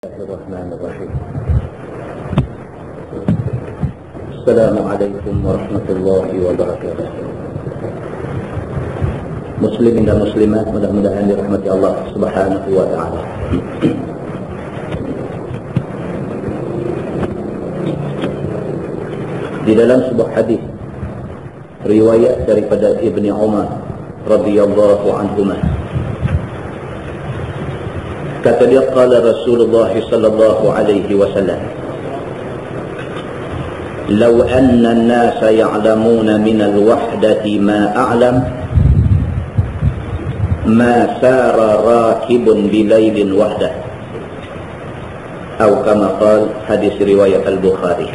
Bismillahirrahmanirrahim. Assalamualaikum warahmatullahi wabarakatuh. Muslimin dan muslimat, mudah-mudahan dirahmati Allah Subhanahu wa taala. Di dalam sebuah hadis riwayat daripada Ibni Umar radhiyallahu anhuma, kata dia, qala Rasulullah sallallahu alaihi wasallam, law anna an-nasa ya'lamuna min al-wahdati ma a'lam ma sara rakibun bilailin wahdah, atau kama qala, hadis riwayat Al-Bukhari.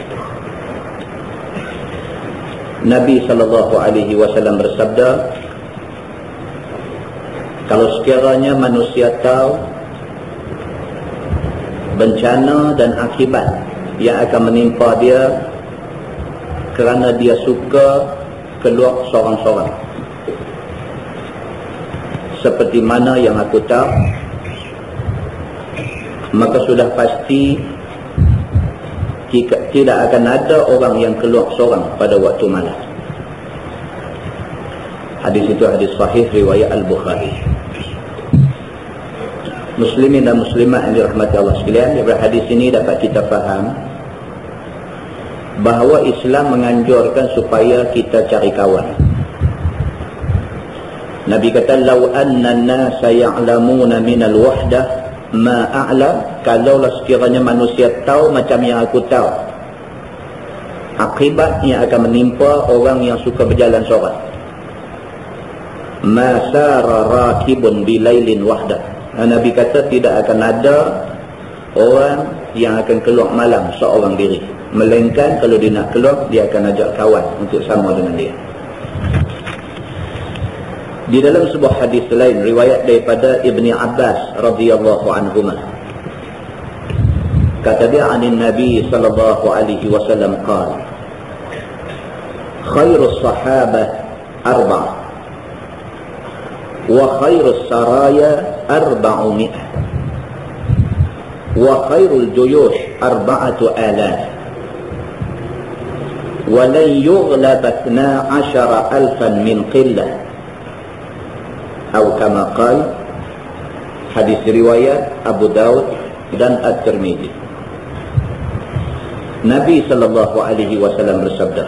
Nabi sallallahu alaihi wasallam bersabda, kalau sekiranya manusia tahu bencana dan akibat yang akan menimpa dia kerana dia suka keluar seorang-seorang, seperti mana yang aku tahu, maka sudah pasti tidak akan ada orang yang keluar seorang pada waktu malam. Hadis itu hadis sahih riwayat Al-Bukhari. Muslimin dan muslimat yang dirahmati Allah sekalian, dari hadis ini dapat kita faham bahawa Islam menganjurkan supaya kita cari kawan. Nabi kata, law anna an-nasa ya'lamuna minal wahdah ma a'lam, kalaulah sekiranya manusia tahu macam yang aku tahu akibat yang akan menimpa orang yang suka berjalan seorang, ma sara rakibun bilailin wahdah, Nabi kata tidak akan ada orang yang akan keluar malam seorang diri, melainkan kalau dia nak keluar, dia akan ajak kawan untuk sama dengan dia. Di dalam sebuah hadis lain riwayat daripada Ibni Abbas radhiyallahu anhuma, kata dia, anin Nabi sallallahu alaihi wasallam qala, khairus sahabah arba' wa khairus saraya arba'umi'ah wa khairul juyush arba'atu alaf wa lan yughlab 12,000 min qillah, atau kama qala, hadis riwayat Abu Daud dan At-Tirmidzi. Nabi sallallahu alaihi wasallam bersabda,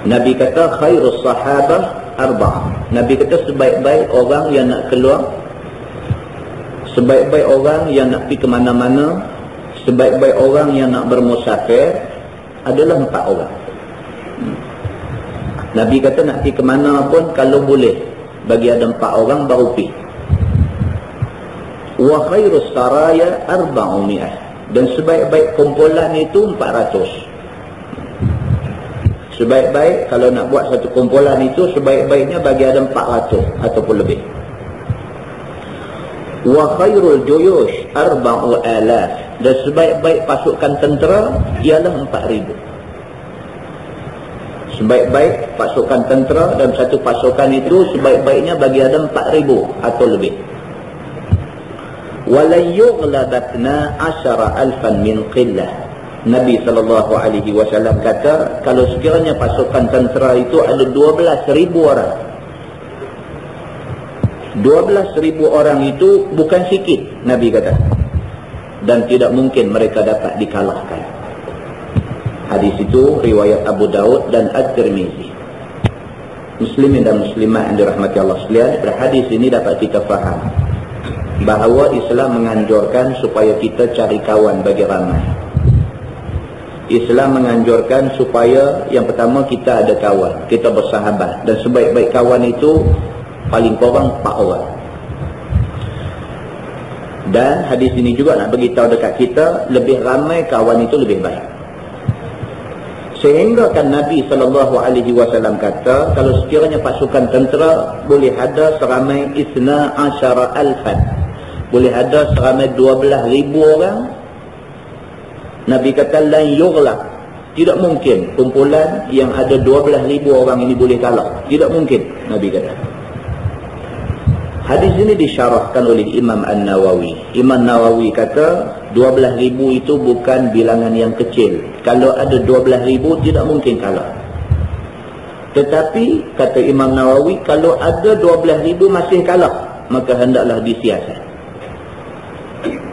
Nabi kata, khairus sahabah arba'ah, Nabi kata sebaik-baik orang yang nak keluar, sebaik-baik orang yang nak pergi ke mana-mana, sebaik-baik orang yang nak bermusafir adalah 4 orang. Nabi kata nak pergi ke mana pun, kalau boleh bagi ada 4 orang baru pergi. Wa khairus saraya arba'umi'ah, dan sebaik-baik kumpulan itu 400. Sebaik-baik kalau nak buat satu kumpulan itu, sebaik-baiknya bagi ada 400 ataupun lebih. Wa khairul juyush arba'u alaf, dan sebaik-baik pasukan tentera ialah 4,000. Sebaik-baik pasukan tentera dan satu pasukan itu sebaik-baiknya bagi ada 4,000 atau lebih. Walan yughlabatna 10,000 min qillah, Nabi sallallahu alaihi wasallam kata, kalau sekiranya pasukan tentera itu ada 12,000 orang, 12,000 orang itu bukan sikit, Nabi kata, dan tidak mungkin mereka dapat dikalahkan. Hadis itu riwayat Abu Daud dan At-Tirmidzi. Muslimin dan muslimat yang dirahmati Allah sekalian, dari hadis ini dapat kita faham bahawa Islam menganjurkan supaya kita cari kawan bagi ramai. Islam menganjurkan supaya yang pertama kita ada kawan, kita bersahabat, dan sebaik-baik kawan itu paling kurang 4 orang. Dan hadis ini juga nak beritahu dekat kita, lebih ramai kawan itu lebih baik. Sehingga kan Nabi SAW kata, kalau sekiranya pasukan tentera boleh ada seramai 12,000, boleh ada seramai 12,000 orang, Nabi kata, lan yughlab, tidak mungkin kumpulan yang ada 12,000 orang ini boleh kalah, tidak mungkin, Nabi kata. Hadis ini disyarahkan oleh Imam An-Nawawi. Imam Nawawi kata 12,000 itu bukan bilangan yang kecil. Kalau ada 12,000 tidak mungkin kalah. Tetapi kata Imam Nawawi, kalau ada 12,000 masih kalah, maka hendaklah disiasat.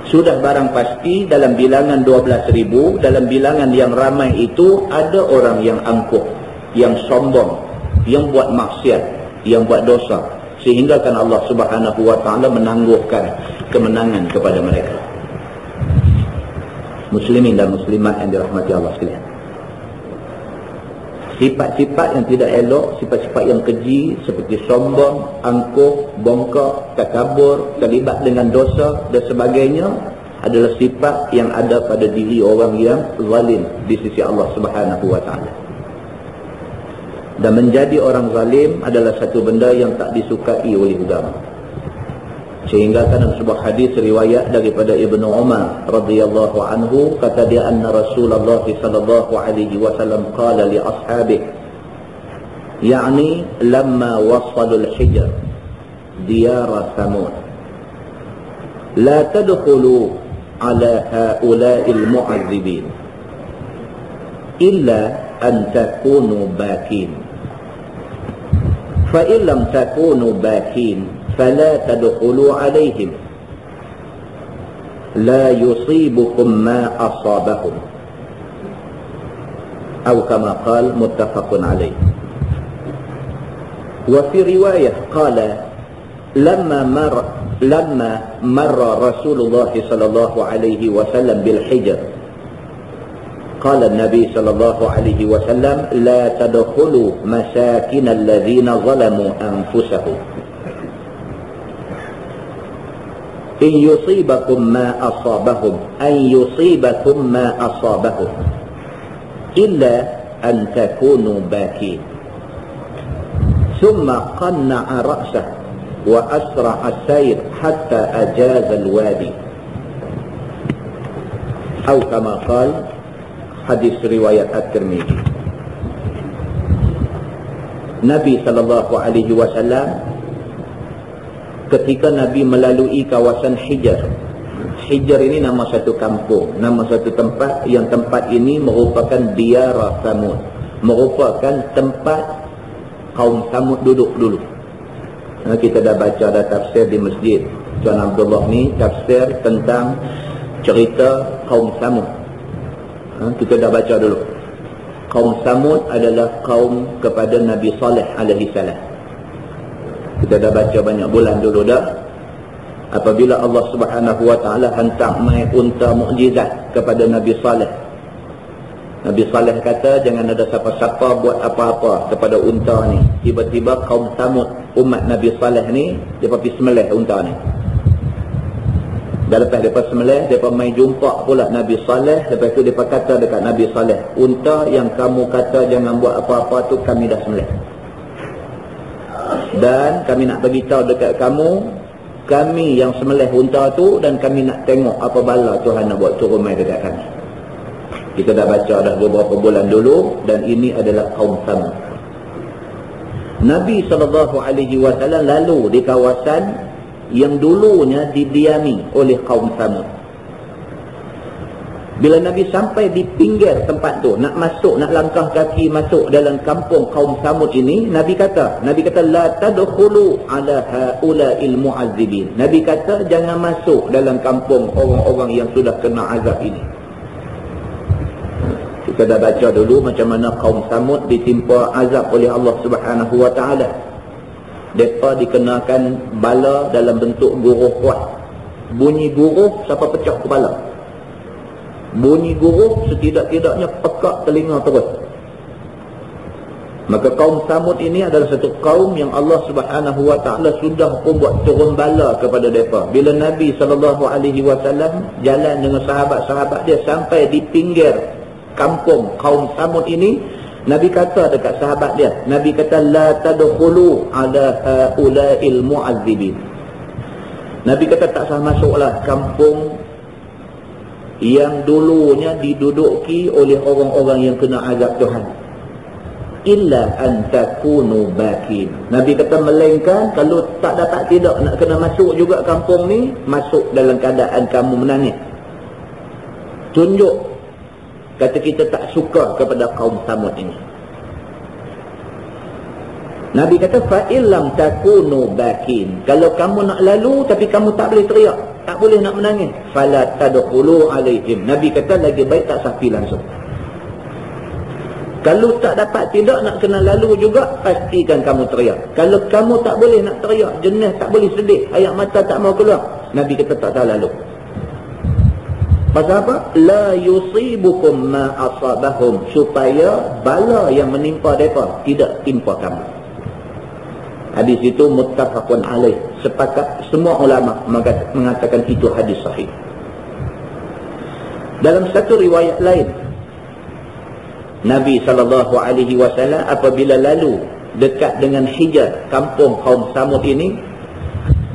Sudah barang pasti dalam bilangan 12,000, dalam bilangan yang ramai itu ada orang yang angkuh, yang sombong, yang buat maksiat, yang buat dosa, sehingga kan Allah Subhanahu wa taala menangguhkan kemenangan kepada mereka. Muslimin dan muslimat yang dirahmati Allah sekalian. Sifat-sifat yang tidak elok, sifat-sifat yang keji seperti sombong, angkuh, bongkok, takabur, terlibat dengan dosa dan sebagainya adalah sifat yang ada pada diri orang yang zalim di sisi Allah Subhanahu wa taala. Dan menjadi orang zalim adalah satu benda yang tak disukai oleh agama. Sehingga dalam sebuah hadis riwayat daripada Ibnu Umar radhiyallahu anhu, kata dia, anna Rasulullah sallallahu alaihi wasallam qala li ashabihi, yani lamma wasalu al-hijr diyar Thamud, la tadkhulu ala haula'i al-mu'azzibin illa an takunu bakin, fa in lam takunu bakin فلا تدخلوا عليهم لا يصيبكم ما أصابهم أو كما قال متفق عليه. وفي رواية قال لما مر رسول الله صلى الله عليه وسلم بالحجر قال النبي صلى الله عليه وسلم لا تدخلوا مساكن الذين ظلموا أنفسهم إن يصيبكم ما أصابهم أن يصيبكم ما أصابهم إلا أن تكونوا باكين. ثم قنع رأسه وأسرع السير حتى أجاز الوادي أو كما قال حديث رواية الترمذي. Nabi SAW ketika Nabi melalui kawasan Hijr. Hijr ini nama satu kampung, nama satu tempat, yang tempat ini merupakan Diyar Thamud, merupakan tempat kaum Thamud duduk dulu. Kita dah baca dah tafsir di masjid Tuan Abdullah ni, tafsir tentang cerita kaum Thamud. Kita dah baca dulu. Kaum Thamud adalah kaum kepada Nabi Saleh alaihi salam. Kita dah baca banyak bulan dulu dah. Apabila Allah Subhanahu wa taala hantar mai unta mukjizat kepada Nabi Saleh. Nabi Saleh kata jangan ada siapa-siapa buat apa-apa kepada unta ni. Tiba-tiba kaum Thamud, umat Nabi Saleh ni, depa pergi sembelih unta ni. Dan lepas depa sembelih, depa mai jumpa pula Nabi Saleh. Lepas tu depa kata dekat Nabi Saleh, unta yang kamu kata jangan buat apa-apa tu kami dah sembelih. Dan kami nak beritahu dekat kamu, kami yang sembelih unta tu, dan kami nak tengok apa bala Tuhan nak buat turun mai dekat kami. Kita dah baca dah beberapa bulan dulu, dan ini adalah kaum Thamud. Nabi SAW lalu di kawasan yang dulunya didiami oleh kaum Thamud. Bila Nabi sampai di pinggir tempat tu, nak masuk, nak langkah kaki masuk dalam kampung kaum Thamud ini, Nabi kata la tadkhulu ala haula'il mu'azzibin. Nabi kata jangan masuk dalam kampung orang-orang yang sudah kena azab ini. Kita dah baca dulu macam mana kaum Thamud ditimpa azab oleh Allah Subhanahu wa taala. Mereka dikenakan bala dalam bentuk guruh kuat. Bunyi guruh siapa pecah kepala. Bunyi guruh setidak-tidaknya pekak telinga terus. Maka kaum Thamud ini adalah satu kaum yang Allah Subhanahu wa taala sudah pun buat turun bala kepada mereka. Bila Nabi SAW jalan dengan sahabat-sahabat dia sampai di pinggir kampung kaum Thamud ini, Nabi kata dekat sahabat dia, Nabi kata la tadkhulu ala haula'il mu'azzibin. Nabi kata tak sah masuklah kampung yang dulunya diduduki oleh orang-orang yang kena azab Tuhan. illa an takunu bakin. Nabi kata melainkan kalau tak dapat tidak nak kena masuk juga kampung ni, masuk dalam keadaan kamu menangis. Tunjuk kata kita tak suka kepada kaum Samud ini. Nabi kata fa illam takunu bakin. Kalau kamu nak lalu tapi kamu tak boleh teriak, tak boleh nak menangis, fala tadkhulu alaihim. Nabi kata lagi baik tak sapi langsung. Kalau tak dapat tidak nak kena lalu juga, pastikan kamu teriak. Kalau kamu tak boleh nak teriak, jenis tak boleh sedih, air mata tak mau keluar, Nabi kata tak lalu. Pasal apa? La yusibukum ma asabahum, supaya bala yang menimpa mereka tidak timpa kamu. Hadis itu muttafaqun alaih. Sepakat semua ulama mengatakan itu hadis sahih. Dalam satu riwayat lain, Nabi SAW apabila lalu dekat dengan Hijaz, kampung kaum Samud ini,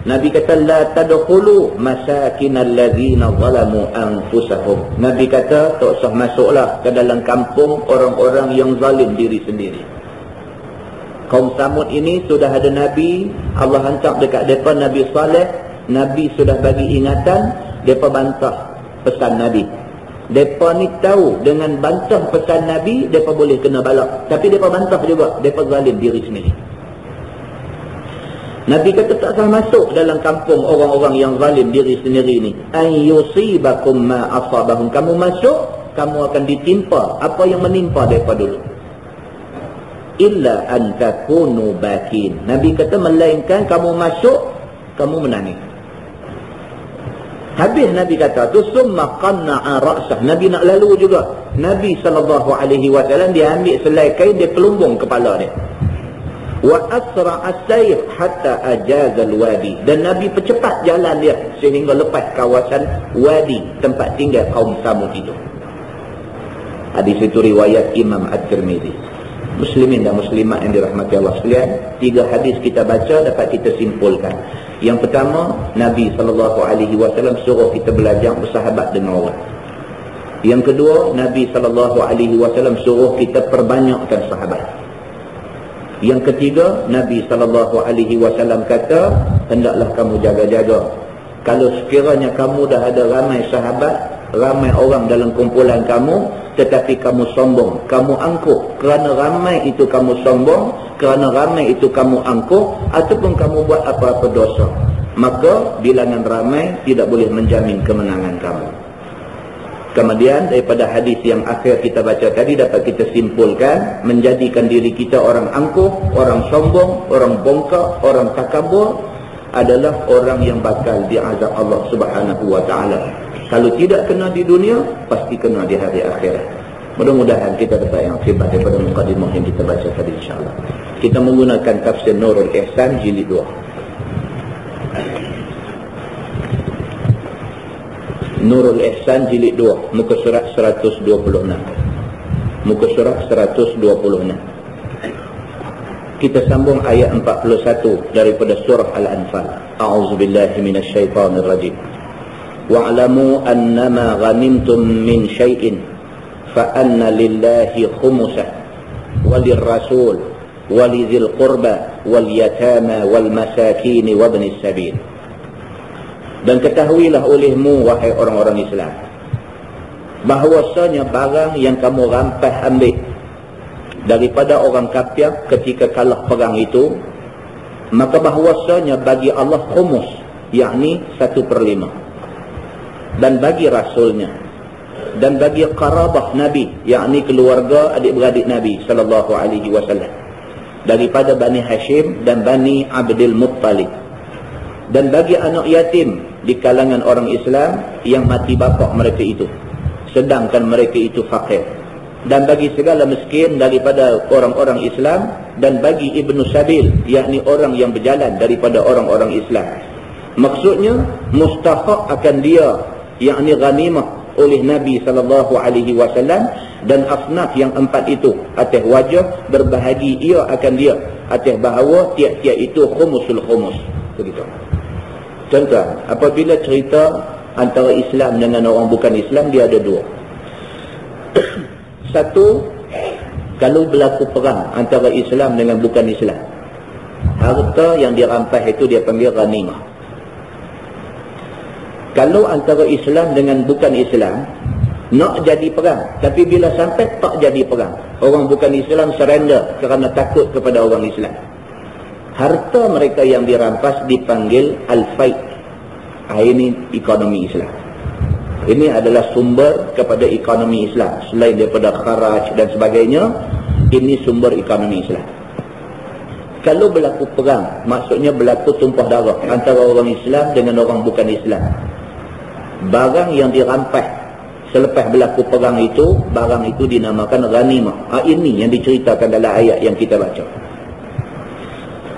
Nabi kata la tadkhulu masakinal ladzina zalamu anfusahum. Nabi kata tak usah masuklah ke dalam kampung orang-orang yang zalim diri sendiri. Kaum Samud ini sudah ada Nabi, Allah hantar dekat mereka Nabi Saleh. Nabi sudah bagi ingatan, mereka bantah pesan Nabi. Mereka ni tahu dengan bantah pesan Nabi, mereka boleh kena balak. Tapi mereka bantah juga, mereka zalim diri sendiri. Nabi kata tak sah masuk dalam kampung orang-orang yang zalim diri sendiri ni. An yusibakum ma asabahum. Kamu masuk, kamu akan ditimpa apa yang menimpa mereka dulu. Illa an takunu bakin. Nabi kata melainkan kamu masuk, kamu menangis. Habis Nabi kata tu, summa qanna'a ra'sah. Nabi nak lalu juga. Nabi SAW dia ambil selai kain, dia pelumbung kepala dia. Wa asra'a as-sayr hatta ajaza al-wadi. Dan Nabi percepat jalan dia sehingga lepas kawasan wadi tempat tinggal kaum Samud itu. Hadis itu riwayat Imam At-Tirmizi. Muslimin dan muslimat yang dirahmati Allah sekalian, 3 hadis kita baca dapat kita simpulkan. Yang pertama, Nabi SAW suruh kita belajar bersahabat dengan orang. Yang kedua, Nabi SAW suruh kita perbanyakkan sahabat. Yang ketiga, Nabi SAW kata, hendaklah kamu jaga-jaga. Kalau sekiranya kamu dah ada ramai sahabat, ramai orang dalam kumpulan kamu, tetapi kamu sombong, kamu angkuh, kerana ramai itu kamu sombong, kerana ramai itu kamu angkuh, ataupun kamu buat apa-apa dosa, maka bilangan ramai tidak boleh menjamin kemenangan kamu. Kemudian daripada hadis yang akhir kita baca tadi dapat kita simpulkan, menjadikan diri kita orang angkuh, orang sombong, orang bongkak, orang takabur adalah orang yang bakal diazab Allah Subhanahu wa taala. Kalau tidak kena di dunia, pasti kena di hari akhirat. Mudah-mudahan kita dapat yang akibat daripada mukadimah yang kita baca tadi, insyaAllah. Kita menggunakan tafsir Nurul Ihsan jilid 2. Nurul Ihsan jilid 2, muka surat 126. Muka surat 126. Kita sambung ayat 41 daripada surah Al-Anfal. A'udzubillahi minasyaitanirrajim. Wa'lamu annama ghanimtum min syai'in fa'anna lillahi khumusah walirrasul walidhil qurba wal yatama wal masakin wabnis sabil. Dan ketahuilah olehmu wahai orang-orang Islam, bahawasanya barang yang kamu rampas ambil daripada orang kafir ketika kalah perang itu, maka bahawasanya bagi Allah khumus, yakni 1/5, dan bagi Rasulnya, dan bagi qarabah Nabi, yakni keluarga adik-beradik Nabi SAW, daripada Bani Hashim dan Bani Abdul Muttalib, dan bagi anak yatim di kalangan orang Islam yang mati bapa mereka itu, sedangkan mereka itu fakir, dan bagi segala miskin daripada orang-orang Islam, dan bagi Ibnu Sabil, yakni orang yang berjalan daripada orang-orang Islam. Maksudnya mustahak akan dia, yakni ghanimah oleh Nabi SAW, dan asnaf yang 4 itu atas wajah berbahagi ia akan dia atas bahawa tiap-tiap itu khumusul khumus. Begitu. Contoh, apabila cerita antara Islam dengan orang bukan Islam, dia ada 2. Satu, kalau berlaku perang antara Islam dengan bukan Islam, harta yang dirampas itu dia panggil ghanimah. Kalau antara Islam dengan bukan Islam nak jadi perang, tapi bila sampai tak jadi perang, orang bukan Islam surrender kerana takut kepada orang Islam, harta mereka yang dirampas dipanggil al-fai'. Ini ekonomi Islam. Ini adalah sumber kepada ekonomi Islam. Selain daripada kharaj dan sebagainya, ini sumber ekonomi Islam. Kalau berlaku perang, maksudnya berlaku tumpah darah antara orang Islam dengan orang bukan Islam. Barang yang dirampas selepas berlaku perang itu, barang itu dinamakan ghanimah. Ini yang diceritakan dalam ayat yang kita baca.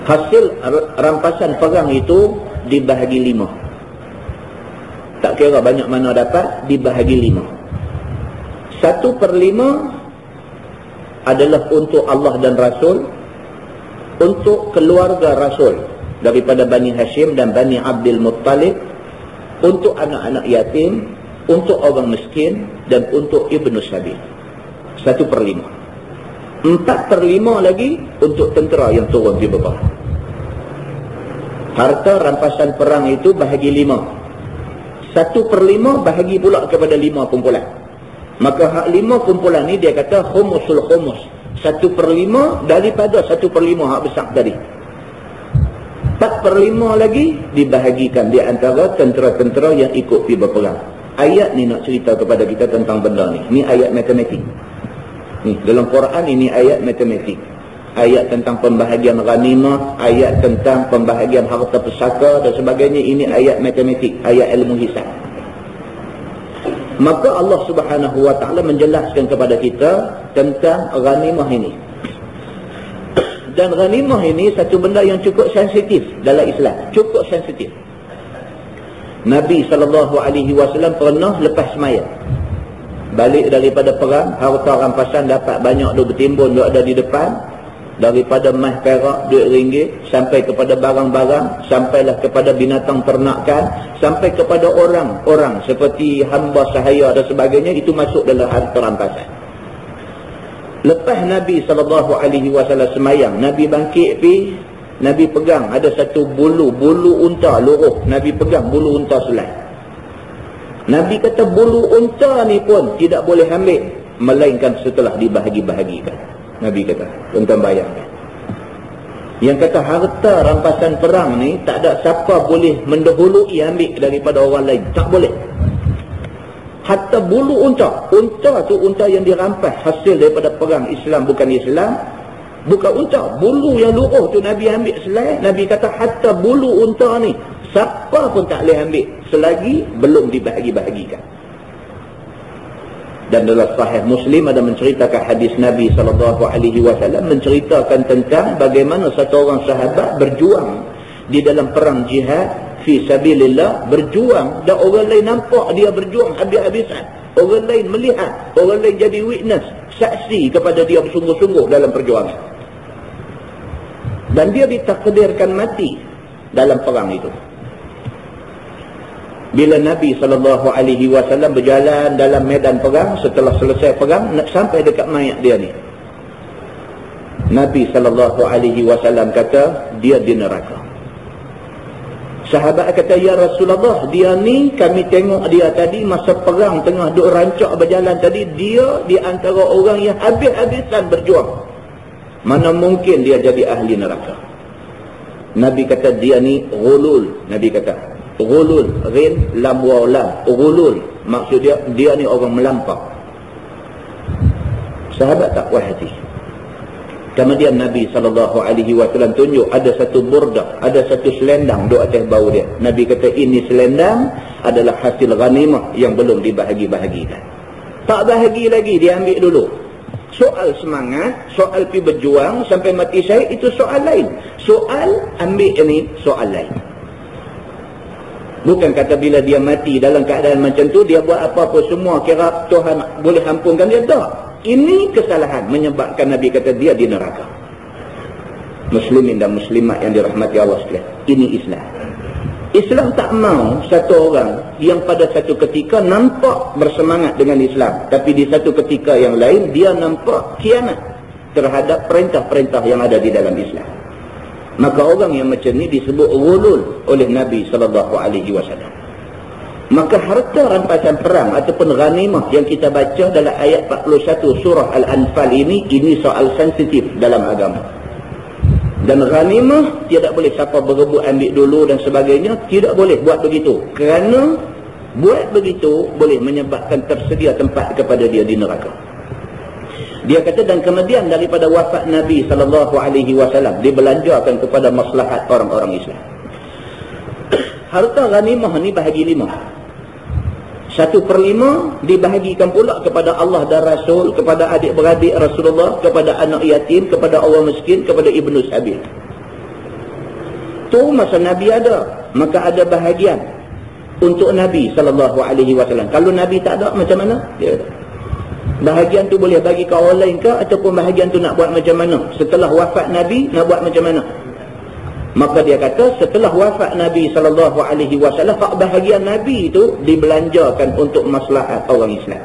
Hasil rampasan perang itu dibahagi 5. Tak kira banyak mana dapat, dibahagi 5. 1/5 adalah untuk Allah dan Rasul, untuk keluarga Rasul daripada Bani Hashim dan Bani Abdul Muttalib, untuk anak-anak yatim, untuk orang miskin, dan untuk Ibnu Sabil. 1/5. 4/5 lagi untuk tentera yang turun di bawah. Harta rampasan perang itu bahagi 5. 1/5 bahagi pula kepada 5 kumpulan. Maka hak 5 kumpulan ni dia kata khumusul khumus. 1/5 daripada 1/5 hak besar tadi. 4/5 lagi dibahagikan di antara tentera-tentera yang ikut pergi berperang. Ayat ni nak cerita kepada kita tentang benda ni. Ni ayat matematik. Ni dalam Quran ini ayat matematik. Ayat tentang pembahagian ghanimah, ayat tentang pembahagian harta pusaka dan sebagainya. Ini ayat matematik, ayat ilmu hisab. Maka Allah Subhanahu wa ta'ala menjelaskan kepada kita tentang ghanimah ini. Dan ghanimah ini satu benda yang cukup sensitif dalam Islam. Cukup sensitif. Nabi SAW pernah lepas semayang, balik daripada perang, harta rampasan dapat banyak duk bertimbun, duk ada di depan. Daripada emas perak, duit ringgit, sampai kepada barang-barang, sampailah kepada binatang ternakan, sampai kepada orang-orang seperti hamba sahaya dan sebagainya, itu masuk dalam harta rampasan. Lepas Nabi SAW semayang, Nabi bangkit pergi, Nabi pegang ada satu bulu unta luruh, Nabi pegang bulu unta selai. Nabi kata bulu unta ni pun tidak boleh ambil melainkan setelah dibahagi-bahagikan. Nabi kata, tuan-tuan bayangkan. Yang kata harta rampasan perang ni tak ada siapa boleh mendahului ambil daripada orang lain. Tak boleh. Hatta bulu unta. Unta tu unta yang dirampas hasil daripada perang Islam bukan Islam. Bukan unta. Bulu yang luruh tu Nabi ambil selai. Nabi kata hatta bulu unta ni siapa pun tak boleh ambil selagi belum dibahagi-bahagikan. Dan dalam Sahih Muslim ada menceritakan hadis Nabi SAW menceritakan tentang bagaimana satu orang sahabat berjuang di dalam perang jihad fi sabilillah, berjuang dan orang lain nampak dia berjuang habis-habisan. Orang lain melihat, orang lain jadi witness, saksi kepada dia bersungguh-sungguh dalam perjuangan. Dan dia ditakdirkan mati dalam perang itu. Bila Nabi SAW berjalan dalam medan perang, setelah selesai perang, nak sampai dekat mayat dia ni, Nabi SAW kata, dia di neraka. Sahabat kata, ya Rasulullah, dia ni kami tengok dia tadi masa perang tengah duk rancak berjalan tadi, dia di antara orang yang habis-habisan berjuang. Mana mungkin dia jadi ahli neraka? Nabi kata, dia ni ghulul. Nabi kata ghulul, ghin lam waw lam, ghulul maksud dia ni orang melampau. Sahabat tak puas hati. Kemudian Nabi SAW tunjuk ada satu burdah, ada satu selendang duk atas bau dia. Nabi kata ini selendang adalah hasil ghanimah yang belum dibahagi-bahagikan. Tak bahagi lagi, dia ambil dulu. Soal semangat, soal pi berjuang sampai mati syahid itu soal lain. Soal ambil ini soal lain. Bukan kata bila dia mati dalam keadaan macam tu, dia buat apa-apa semua, kira Tuhan boleh ampunkan dia. Tak. Ini kesalahan menyebabkan Nabi kata dia di neraka. Muslimin dan muslimat yang dirahmati Allah sekalian. Ini Islam. Islam tak mau satu orang yang pada satu ketika nampak bersemangat dengan Islam, tapi di satu ketika yang lain dia nampak khianat. terhadap perintah-perintah yang ada di dalam Islam. Maka orang yang macam ni disebut ghulul oleh Nabi SAW. Maka harta rampasan perang ataupun ghanimah yang kita baca dalam ayat 41 surah Al-Anfal ini soal sensitif dalam agama. Dan ghanimah tidak boleh siapa berebut ambil dulu dan sebagainya, tidak boleh buat begitu. Kerana buat begitu boleh menyebabkan tersedia tempat kepada dia di neraka. Dia kata, dan kemudian daripada wafat Nabi SAW dibelanjakan kepada maslahat orang-orang Islam. Harta ghanimah ni bahagi 5. 1/5 dibahagikan pula kepada Allah dan Rasul, kepada adik-beradik Rasulullah, kepada anak yatim, kepada orang miskin, kepada ibnu sabil. Tu masa Nabi ada, maka ada bahagian untuk Nabi SAW. Kalau Nabi tak ada, macam mana? Dia ada. Bahagian tu boleh bagi ke orang lain ke, ataupun bahagian tu nak buat macam mana? Setelah wafat Nabi, nak buat macam mana? Maka dia kata, setelah wafat Nabi SAW, hak bahagian Nabi itu dibelanjakan untuk maslahat orang Islam.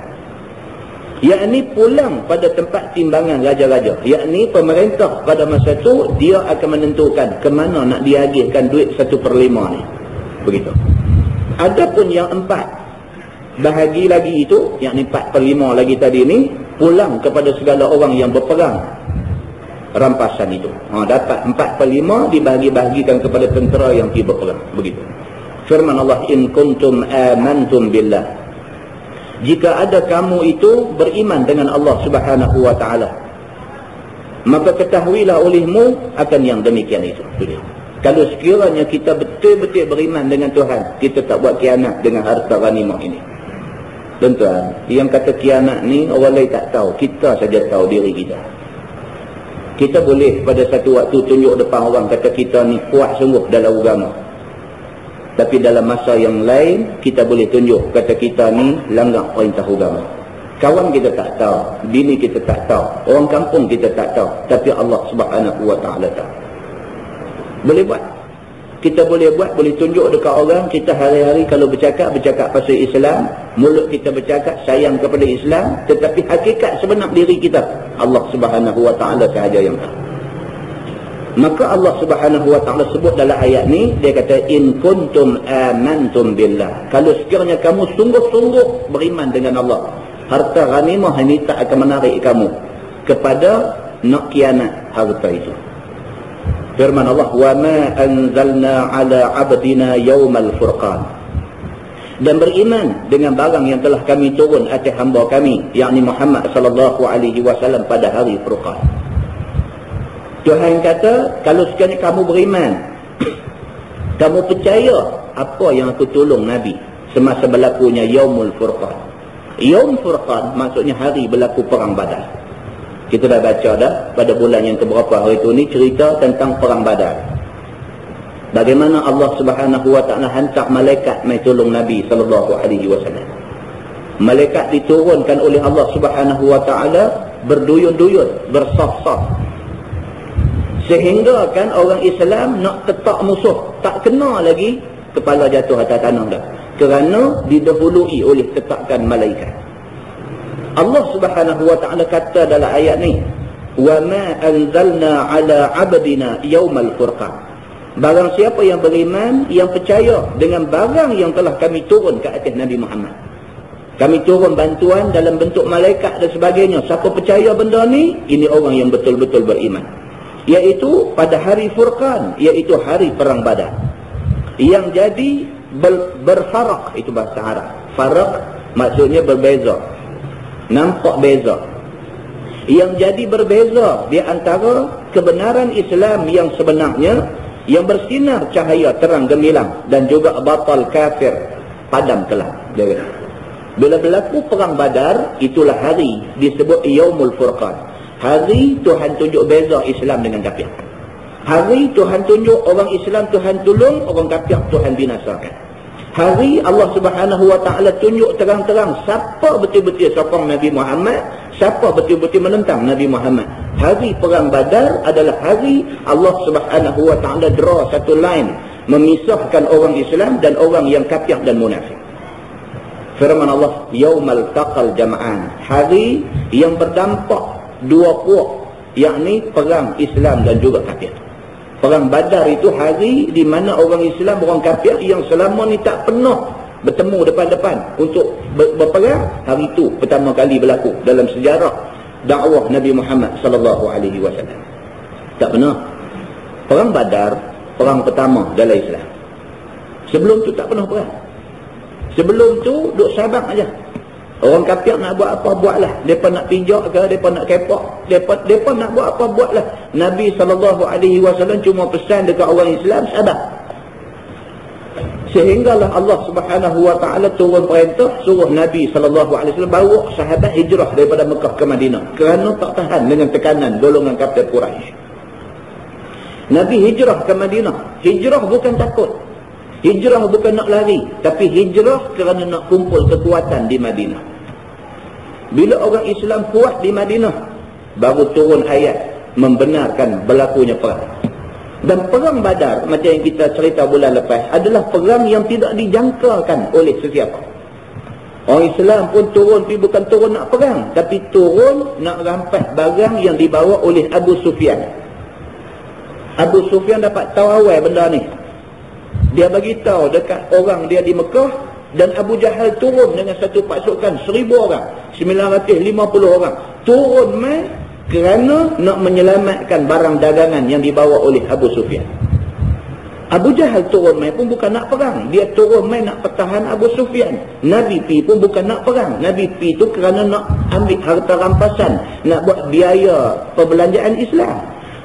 Yakni pulang pada tempat timbangan raja-raja. Yakni pemerintah pada masa itu, dia akan menentukan ke mana nak diagihkan duit 1/5 ni. Begitu. Adapun yang 4, bahagi lagi itu, yakni 4/5 lagi tadi ni, pulang kepada segala orang yang berperang rampasan itu. Dapat 4/5 dibahagi-bahagikan kepada tentera yang pergi berperang. Begitu. Firman Allah, in kuntum amantum billah. Jika ada kamu itu beriman dengan Allah Subhanahu wa ta'ala, maka ketahuilah olehmu akan yang demikian itu. Kalau sekiranya kita betul-betul beriman dengan Tuhan, kita tak buat khianat dengan harta ghanimah ini. Tuan-tuan, yang kata khianat ni orang lain tak tahu, kita saja tahu diri kita. Kita boleh pada satu waktu tunjuk depan orang kata kita ni kuat sungguh dalam agama. Tapi dalam masa yang lain, kita boleh tunjuk kata kita ni langgar perintah agama. Kawan kita tak tahu, bini kita tak tahu, orang kampung kita tak tahu, tapi Allah Subhanahu wa ta'ala tahu. Boleh buat. Kita boleh buat, boleh tunjuk dekat orang, kita hari-hari kalau bercakap pasal Islam, mulut kita bercakap sayang kepada Islam, tetapi hakikat sebenar diri kita, Allah Subhanahu wa ta'ala sahaja yang tahu. Maka Allah Subhanahu wa ta'ala sebut dalam ayat ni, dia kata, in kuntum amantum billah. Kalau sekiranya kamu sungguh-sungguh beriman dengan Allah, harta ghanimah ini tak akan menarik kamu kepada nak khianat harta itu. Firman Allah, wa ma anzalna ala abdina yawmal furqan. Dan beriman dengan barang yang telah kami turun atas hamba kami, yakni Muhammad sallallahu alaihi wasallam pada hari Furqan. Tuhan kata, kalau sekiranya kamu beriman, kamu percaya apa yang aku tolong Nabi semasa berlakunya Yaumul Furqan. Yaum Furqan maksudnya hari berlaku perang Badar. Kita dah baca dah pada bulan yang keberapa hari itu ni cerita tentang perang Badar. Bagaimana Allah Subhanahu wa ta'ala hantar malaikat mai tolong Nabi sallallahu alaihi wasallam. Malaikat diturunkan oleh Allah Subhanahu wa ta'ala berduyun-duyun, bersaf-saf. Sehingga kan orang Islam nak tetak musuh, tak kena lagi kepala jatuh atas tanah dah. Kerana didahului oleh tetakan malaikat. Allah Subhanahu wa ta'ala kata dalam ayat ni, wa ma anzalna ala abdina yaumal furqan. Barang siapa yang beriman, yang percaya dengan barang yang telah kami turun ke atas Nabi Muhammad. Kami turun bantuan dalam bentuk malaikat dan sebagainya. Siapa percaya benda ni, ini orang yang betul-betul beriman. Iaitu pada hari Furqan, iaitu hari perang Badar. Yang jadi berfarak, itu bahasa Arab. Farak maksudnya berbeza. Nampak beza. Yang jadi berbeza di antara kebenaran Islam yang sebenarnya, yang bersinar cahaya terang gemilang, dan juga batal kafir padam kelam. Bila berlaku perang Badar, itulah hari disebut Yaumul Furqan. Hari Tuhan tunjuk beza Islam dengan kafir. Hari Tuhan tunjuk orang Islam Tuhan tolong, orang kafir Tuhan binasakan. Hari Allah Subhanahu wa ta'ala tunjuk terang-terang siapa betul-betul sokong Nabi Muhammad, siapa betul-betul menentang Nabi Muhammad. Hari perang Badar adalah hari Allah Subhanahu wa ta'ala draw satu line, memisahkan orang Islam dan orang yang kafir dan munafik. Firman Allah, yaumal taqal jam'an, hari yang berdampak dua puak yakni perang Islam dan juga kafir. Perang Badar itu hari di mana orang Islam, orang kafir yang selama ni tak pernah bertemu depan-depan untuk berperang, hari itu pertama kali berlaku dalam sejarah dakwah Nabi Muhammad sallallahu alaihi wasallam. Tak pernah. Perang Badar perang pertama dalam Islam. Sebelum tu tak pernah perang. Sebelum tu duk sabak aja. Orang kafir nak buat apa buatlah. Depa nak pijak ke, depa nak kepak, depa nak buat apa buatlah. Nabi sallallahu alaihi wasallam cuma pesan dekat orang Islam sabar. Sehinggalah Allah Subhanahu wa taala turun perintah suruh Nabi sallallahu alaihi wasallam bawa sahabat hijrah daripada Mekah ke Madinah kerana tak tahan dengan tekanan golongan kafir Quraisy. Nabi hijrah ke Madinah. Hijrah bukan takut. Hijrah bukan nak lari, tapi hijrah kerana nak kumpul kekuatan di Madinah. Bila orang Islam kuat di Madinah, baru turun ayat membenarkan berlakunya perang. Dan perang Badar, macam yang kita cerita bulan lepas, adalah perang yang tidak dijangkakan oleh sesiapa. Orang Islam pun turun, tapi bukan turun nak perang, tapi turun nak rampas barang yang dibawa oleh Abu Sufyan. Abu Sufyan dapat tahu awal benda ni. Dia bagi tahu dekat orang dia di Mekah, dan Abu Jahal turun dengan satu pasukan 1000 orang, 950 orang. Turun mai kerana nak menyelamatkan barang dagangan yang dibawa oleh Abu Sufyan. Abu Jahal turun mai pun bukan nak perang. Dia turun mai nak pertahan Abu Sufyan. Nabi pi pun bukan nak perang. Nabi pi tu kerana nak ambil harta rampasan, nak buat biaya perbelanjaan Islam.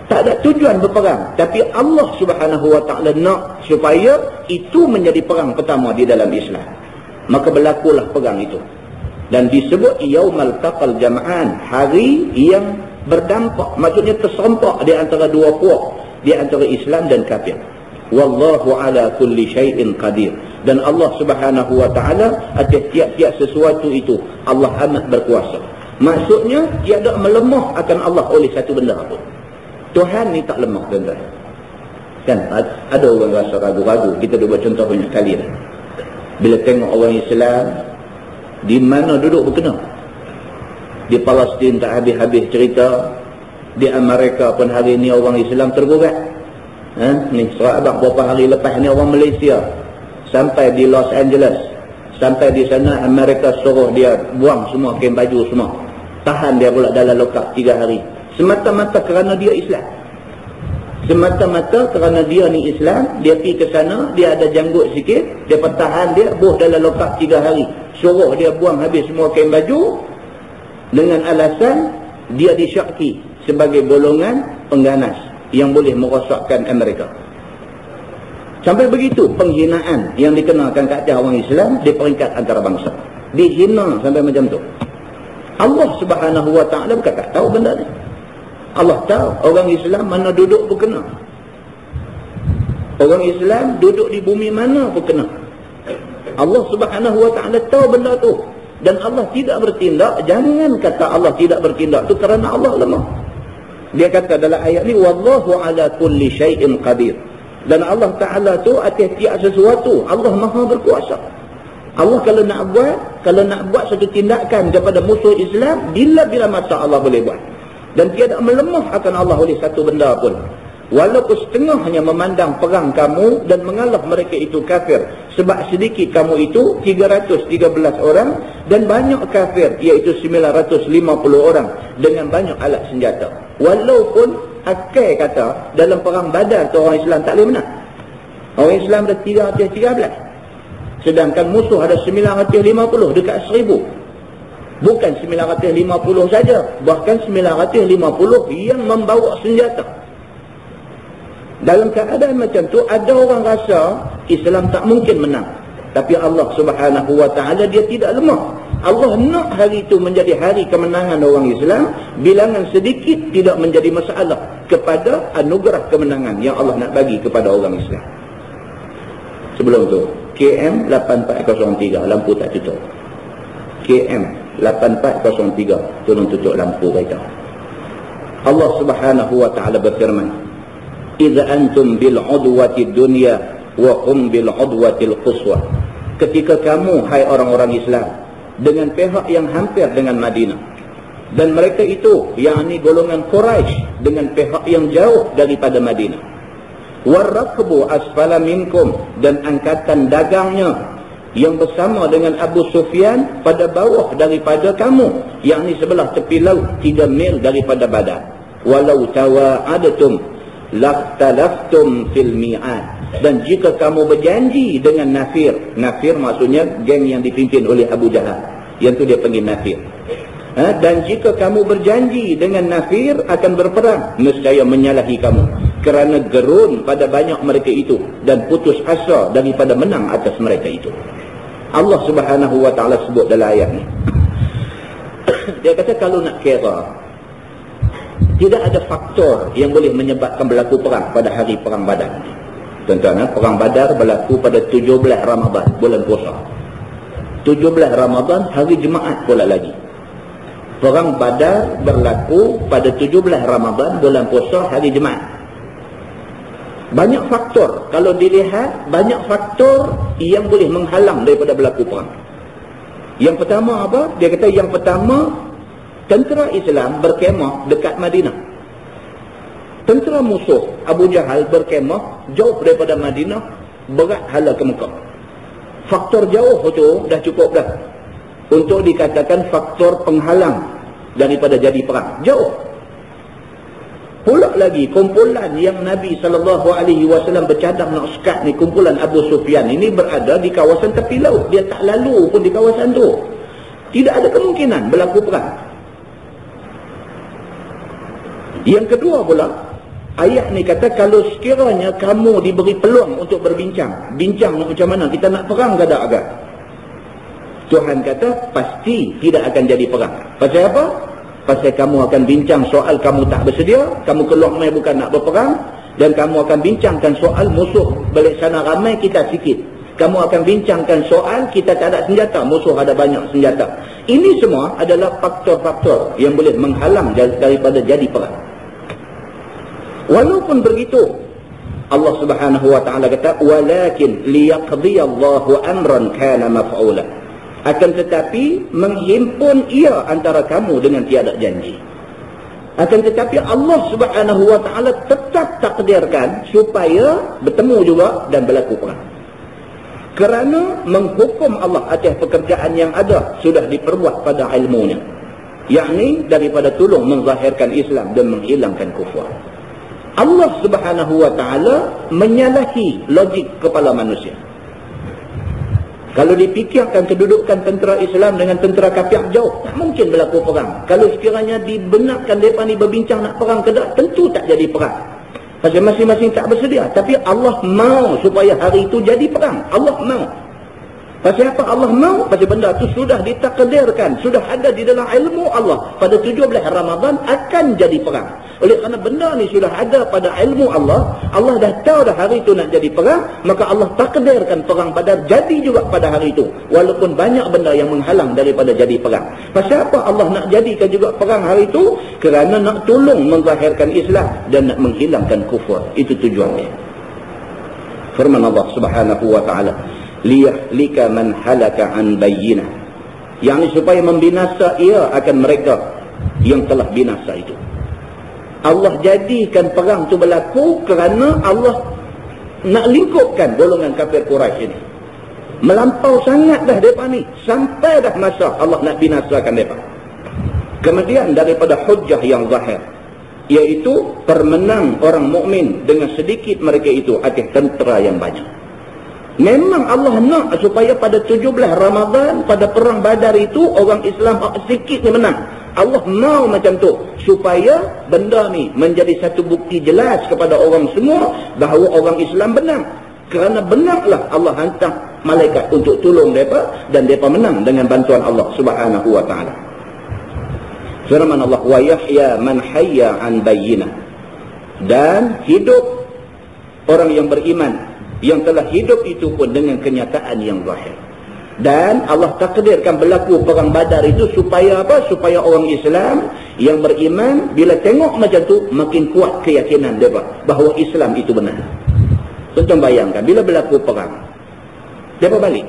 Tak ada tujuan berperang, tapi Allah Subhanahu wa taala nak supaya itu menjadi perang pertama di dalam Islam. Maka berlakulah perang itu. Dan disebut Yaumal Taqal Jam'an, hari yang berdampak, maksudnya terserempak di antara dua puak, di antara Islam dan kafir. Wallahu ala kulli syai'in qadir. Dan Allah Subhanahu wa taala atas tiap-tiap sesuatu itu Allah amat berkuasa. Maksudnya tiada melemah akan Allah oleh satu benda pun. Tuhan ni tak lemah, tuan-tuan. Kan ada orang rasa ragu-ragu. Kita dah buat contoh banyak kali dah. Bila tengok orang Islam di mana duduk berkena. Di Palestin tak habis-habis cerita. Di Amerika pun hari ni orang Islam tergugat. Ni surat abang beberapa hari lepas ni orang Malaysia sampai di Los Angeles. Sampai di sana Amerika suruh dia buang semua kain baju semua. Tahan dia pula dalam lokap 3 hari. Semata-mata kerana dia Islam. Semata-mata kerana dia ni Islam, dia pergi ke sana, dia ada janggut sikit, dia pertahan dia, buh dalam lokap 3 hari. Suruh dia buang habis semua kain baju dengan alasan dia disyaki sebagai golongan pengganas yang boleh merosakkan Amerika. Sampai begitu penghinaan yang dikenakan ke atas orang Islam di peringkat antarabangsa. Dihina sampai macam tu. Allah Subhanahu wa taala bukan tak tahu benda ni. Allah tahu orang Islam mana duduk pun kena. Orang Islam duduk di bumi mana pun kena. Allah Subhanahu wa taala tahu benda tu. Dan Allah tidak bertindak. Jangan kata Allah tidak bertindak tu kerana Allah lemah. Dia kata dalam ayat ni, wallahu ala kulli syai'in qadir. Dan Allah Ta'ala tu atas tiap sesuatu, Allah maha berkuasa. Allah kalau nak buat satu tindakan kepada musuh Islam, bila masa Allah boleh buat. Dan tiada melemah akan Allah oleh satu benda pun. Walaupun setengahnya memandang perang kamu dan mengalah mereka itu kafir. Sebab sedikit kamu itu 313 orang dan banyak kafir iaitu 950 orang dengan banyak alat senjata. Walaupun Akai kata dalam perang Badar tu orang Islam tak boleh menang. Orang Islam ada 313. Sedangkan musuh ada 950 dekat 1000. Bukan 950 saja, bahkan 950 yang membawa senjata. Dalam keadaan macam tu, ada orang rasa Islam tak mungkin menang. Tapi Allah Subhanahu wa taala dia tidak lemah. Allah nak hari itu menjadi hari kemenangan orang Islam. Bilangan sedikit tidak menjadi masalah kepada anugerah kemenangan yang Allah nak bagi kepada orang Islam. Sebelum tu, KM 8403 lampu tak tutup. KM 8403 tolong tutup lampu kita. Allah Subhanahu wa taala berfirman, "Idza antum bil udwati dunya wa hum bil udwati al quswa." Ketika kamu hai orang-orang Islam dengan pihak yang hampir dengan Madinah Dan mereka itu, yakni golongan Quraisy dengan pihak yang jauh daripada Madinah. Warrakbu asfala minkum, dan angkatan dagangnya yang bersama dengan Abu Sufyan pada bawah daripada kamu, yakni sebelah tepi laut 3 mil daripada Badar. Walau tawa'adtum lakhtalaftum fil mi'ad, dan jika kamu berjanji dengan Nafir, Nafir maksudnya geng yang dipimpin oleh Abu Jahal, yang tu dia panggil Nafir. Dan jika kamu berjanji dengan Nafir akan berperang, nescaya menyalahi kamu, kerana gerun pada banyak mereka itu dan putus asa daripada menang atas mereka itu. Allah Subhanahu wa ta'ala sebut dalam ayat ni. Dia kata kalau nak kira, tidak ada faktor yang boleh menyebabkan berlaku perang pada hari perang Badar. Tuan-tuan, perang Badar berlaku pada 17 Ramadan, bulan puasa. 17 Ramadan, hari Jumaat pula lagi. Perang Badar berlaku pada 17 Ramadan, bulan puasa, hari Jumaat. Banyak faktor. Kalau dilihat, banyak faktor yang boleh menghalang daripada berlaku perang. Yang pertama apa? Dia kata yang pertama, tentera Islam berkemah dekat Madinah. Tentera musuh Abu Jahal berkemah jauh daripada Madinah, berat hala ke Mekah. Faktor jauh itu dah cukup dah untuk dikatakan faktor penghalang daripada jadi perang. Jauh. Pula lagi kumpulan yang Nabi SAW bercadang nak sekat ni, kumpulan Abu Sufyan ini berada di kawasan tepi laut. Dia tak lalu pun di kawasan tu. Tidak ada kemungkinan berlaku perang. Yang kedua pula, ayat ni kata kalau sekiranya kamu diberi peluang untuk berbincang, bincang macam mana kita nak perang ke agak. Tuhan kata pasti tidak akan jadi perang. Pasal apa? Pasal kamu akan bincang soal kamu tak bersedia, kamu keluar mai bukan nak berperang, dan kamu akan bincangkan soal musuh balik sana ramai, kita sikit. Kamu akan bincangkan soal kita tak ada senjata, musuh ada banyak senjata. Ini semua adalah faktor-faktor yang boleh menghalang daripada jadi perang. Walaupun begitu, Allah Subhanahu wa ta'ala kata walakin liyaqdiyallahu amran kana maf'ula, akan tetapi menghimpun ia antara kamu dengan tiada janji. Akan tetapi Allah Subhanahu wa ta'ala tetap takdirkan supaya bertemu juga dan berlaku perang. Kerana menghukum Allah atas pekerjaan yang ada sudah diperbuat pada ilmunya, yakni daripada tolong menzahirkan Islam dan menghilangkan kufur. Allah Subhanahu wa ta'ala menyalahi logik kepala manusia. Kalau dipikirkan kedudukan tentera Islam dengan tentera kafir jauh, tak mungkin berlaku perang. Kalau sekiranya dibenarkan mereka ni berbincang nak perang ke tak, tentu tak jadi perang. Pasal masing-masing tak bersedia. Tapi Allah mau supaya hari itu jadi perang. Allah mau. Pasal apa Allah mau? Pasal benda itu sudah ditakdirkan, sudah ada di dalam ilmu Allah. Pada 17 Ramadan akan jadi perang. Oleh kerana benda ni sudah ada pada ilmu Allah, Allah dah tahu dah hari itu nak jadi perang, maka Allah takdirkan perang Badar jadi juga pada hari itu. Walaupun banyak benda yang menghalang daripada jadi perang. Pasal apa Allah nak jadikan juga perang hari itu? Kerana nak tolong menzahirkan Islam dan nak menghilangkan kufur. Itu tujuannya. Firman Allah Subhanahu wa ta'ala, liyahlika man halaka an bayyinah, yakni supaya membinasa ia akan mereka yang telah binasa itu. Allah jadikan perang itu berlaku kerana Allah nak lingkupkan golongan kafir Quraisy ini. Melampau sangat dah mereka ni, sampai dah masa Allah nak binasakan mereka. Kemudian daripada hujjah yang zahir, iaitu permenang orang mukmin dengan sedikit mereka itu atas tentera yang banyak. Memang Allah nak supaya pada 17 Ramadan, pada perang Badar itu, orang Islam sedikit ni menang. Allah mau macam tu supaya benda ni menjadi satu bukti jelas kepada orang semua bahawa orang Islam benar. Kerana benarlah Allah hantar malaikat untuk tolong mereka dan mereka menang dengan bantuan Allah Subhanahu wa ta'ala. Firman Allah, wa yahya man hayya an bayyinah, dan hidup orang yang beriman yang telah hidup itu pun dengan kenyataan yang zahir. Dan Allah takdirkan berlaku perang Badar itu supaya apa? Supaya orang Islam yang beriman bila tengok macam tu makin kuat keyakinan mereka bahawa Islam itu benar. Tuan-tuan bayangkan bila berlaku perang, mereka balik.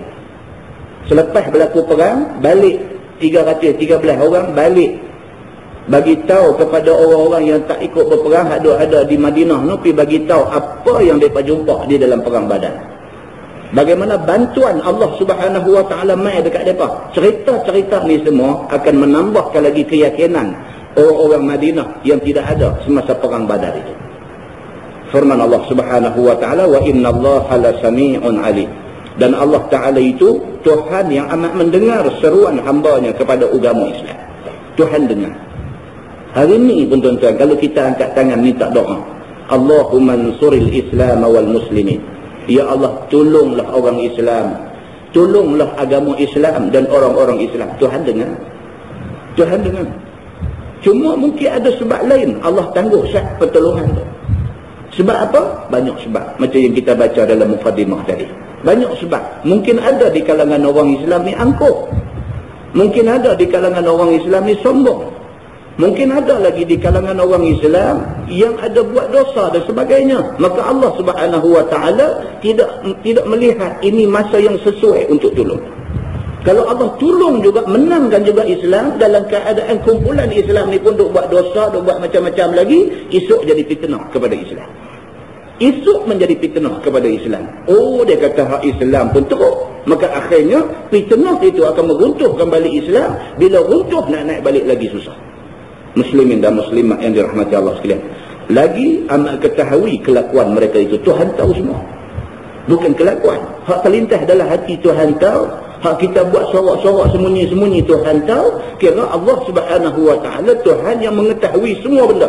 Selepas berlaku perang, balik 313 orang balik Bagi tahu kepada orang-orang yang tak ikut berperang ada di Madinah ni, pergi bagi tahu apa yang mereka jumpa di dalam perang Badar. Bagaimana bantuan Allah Subhanahu wa taala mai dekat mereka. Cerita-cerita ni semua akan menambahkan lagi keyakinan orang-orang Madinah yang tidak ada semasa perang Badar itu. Firman Allah Subhanahu wa taala, wa innallaha lasami'un alim. Dan Allah Taala itu Tuhan yang amat mendengar seruan hamba-Nya kepada agama Islam. Tuhan dengar. Hari ini pun tuan-tuan, kalau kita angkat tangan minta doa, Allahumma ansuril Islam wal muslimin. Ya Allah, tolonglah orang Islam, tolonglah agama Islam dan orang-orang Islam. Tuhan dengar. Tuhan dengar. Cuma mungkin ada sebab lain Allah tangguh syak pertolongan tu. Sebab apa? Banyak sebab. Macam yang kita baca dalam muqaddimah tadi. Banyak sebab. Mungkin ada di kalangan orang Islam ni angkuh. Mungkin ada di kalangan orang Islam ni sombong. Mungkin ada lagi di kalangan orang Islam yang ada buat dosa dan sebagainya. Maka Allah Subhanahu wa taala tidak melihat ini masa yang sesuai untuk tolong. Kalau Allah tolong juga, menangkan juga Islam dalam keadaan kumpulan Islam ni pun duk buat dosa, duk buat macam-macam lagi, esok jadi fitnah kepada Islam. Esok menjadi fitnah kepada Islam. Oh, dia kata hak Islam pun teruk. Maka akhirnya fitnah itu akan meruntuhkan balik Islam. Bila runtuh nak naik balik lagi susah. Muslimin dan muslimat yang dirahmati Allah sekalian. Lagi amat ketahui kelakuan mereka itu. Tuhan tahu semua. Bukan kelakuan. Hak terlintas dalam hati Tuhan tahu. Hak kita buat sorak-sorak sembunyi-sembunyi Tuhan tahu. Kira Allah Subhanahu wa taala Tuhan yang mengetahui semua benda.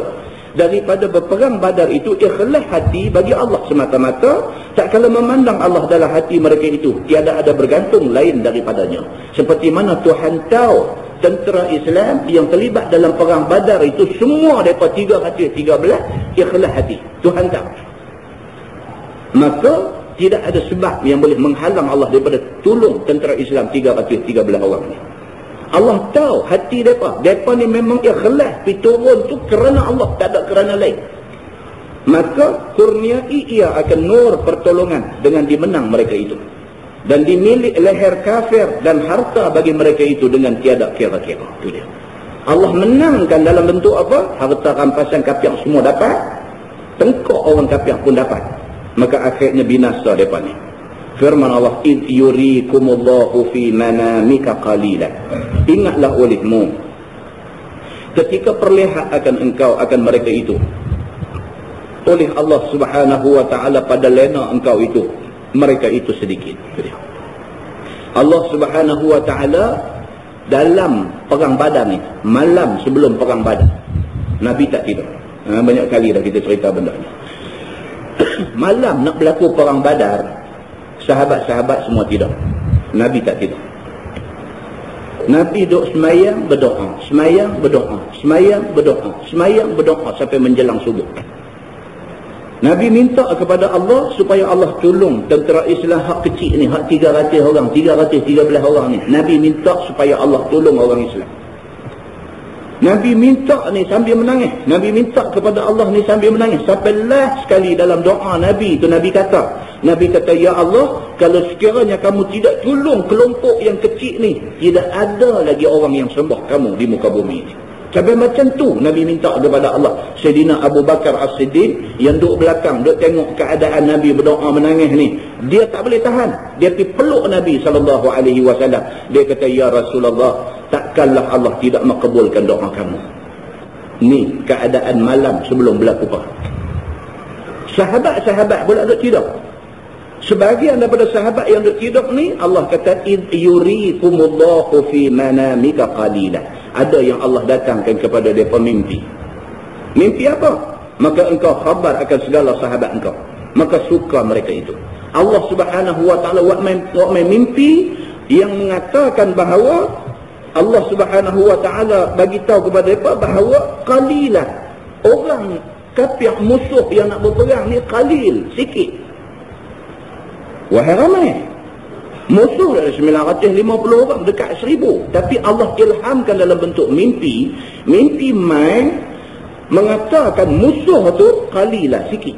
Daripada berperang Badar itu, ikhlas hati bagi Allah semata-mata. Tak kala memandang Allah dalam hati mereka itu, tiada ada bergantung lain daripadanya. Seperti mana Tuhan tahu tentera Islam yang terlibat dalam perang Badar itu semua mereka 313 ikhlas hati. Tuhan tahu. Maka tidak ada sebab yang boleh menghalang Allah daripada tolong tentera Islam 313 orang ni. Allah tahu hati mereka. Mereka ni memang ikhlas. Pergi turun tu kerana Allah, tak ada kerana lain. Maka kurniai ia akan nur pertolongan dengan dimenang mereka itu. Dan dimilik leher kafir dan harta bagi mereka itu dengan tiada kira-kira. Itu dia. Allah menangkan dalam bentuk apa? Harta rampasan kafir semua dapat. Tengkok orang kafir pun dapat. Maka akhirnya binasa mereka ni. Firman Allah, id yurikumullahu fi manamika qalilan. Ingatlah olehmu ketika perlihat akan engkau akan mereka itu oleh Allah Subhanahu wa taala pada lena engkau itu, mereka itu sedikit. Allah Subhanahu wa taala dalam perang Badar ni, malam sebelum perang Badar, Nabi tak tidur. Banyak kali dah kita cerita benda ni. Malam nak berlaku perang Badar, sahabat-sahabat semua tidur. Nabi tak tidur. Nabi duduk semayang berdoa, semayang berdoa, semayang berdoa, semayang berdoa sampai menjelang subuh. Nabi minta kepada Allah supaya Allah tolong tentera Islam hak kecil ni, hak 300 orang, 313 orang ni. Nabi minta supaya Allah tolong orang Islam. Nabi minta ni sambil menangis. Nabi minta kepada Allah ni sambil menangis. Sampai last sekali dalam doa Nabi tu, Nabi kata, ya Allah, kalau sekiranya kamu tidak tolong kelompok yang kecil ni, tidak ada lagi orang yang sembah kamu di muka bumi ini. Sampai macam tu Nabi minta kepada Allah. Sayyidina Abu Bakar As-Siddiq yang duduk belakang, duduk tengok keadaan Nabi berdoa menangis ni, dia tak boleh tahan. Dia pergi peluk Nabi SAW. Dia kata, ya Rasulullah, takkanlah Allah tidak makbulkan doa kamu. Ni keadaan malam sebelum berlaku perang. Sahabat-sahabat pula duduk tidur. Sebahagian daripada sahabat yang duduk tidur ni, Allah kata, id yurikumullahu fi manamika qalila. Ada yang Allah datangkan kepada dia pemimpi. Mimpi apa? Maka engkau khabar akan segala sahabat engkau. Maka suka mereka itu. Allah Subhanahu wa taala buat mimpi yang mengatakan bahawa Allah Subhanahu wa taala bagi tahu kepada mereka bahawa qalilah, orang kafir musuh yang nak berperang ni qalil, sikit. Wahai ramai, musuh ada 950 orang, dekat 1000. Tapi Allah ilhamkan dalam bentuk mimpi. Mimpi mai mengatakan musuh tu qalilah, sikit.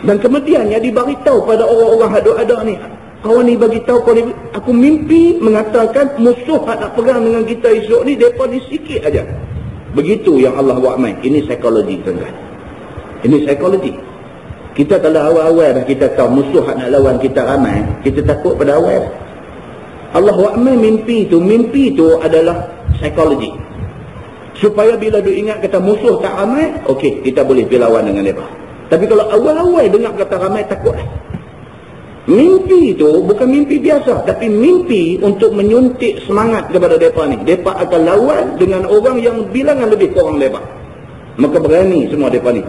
Dan kemudiannya diberitahu pada orang-orang hadut-hadut ni, Kawan ni bagi tahu kau ni, aku mimpi mengatakan musuh nak perang dengan kita esok ni, depa ni sikit aja. Begitu yang Allah buat main. Ini psikologi, tuan-tuan. Ini psikologi. Kita kalau awal-awal dah kita tahu musuh nak lawan kita ramai, kita takut pada awal. Allah buat main mimpi tu adalah psikologi. Supaya bila dia ingat kata musuh tak ramai, okey, kita boleh pergi lawan dengan mereka. Tapi kalau awal-awal dengar kata ramai, takut. Mimpi itu bukan mimpi biasa, tapi mimpi untuk menyuntik semangat kepada mereka ni. Mereka akan lawan dengan orang yang bilangan lebih kurang mereka. Maka berani semua mereka ni.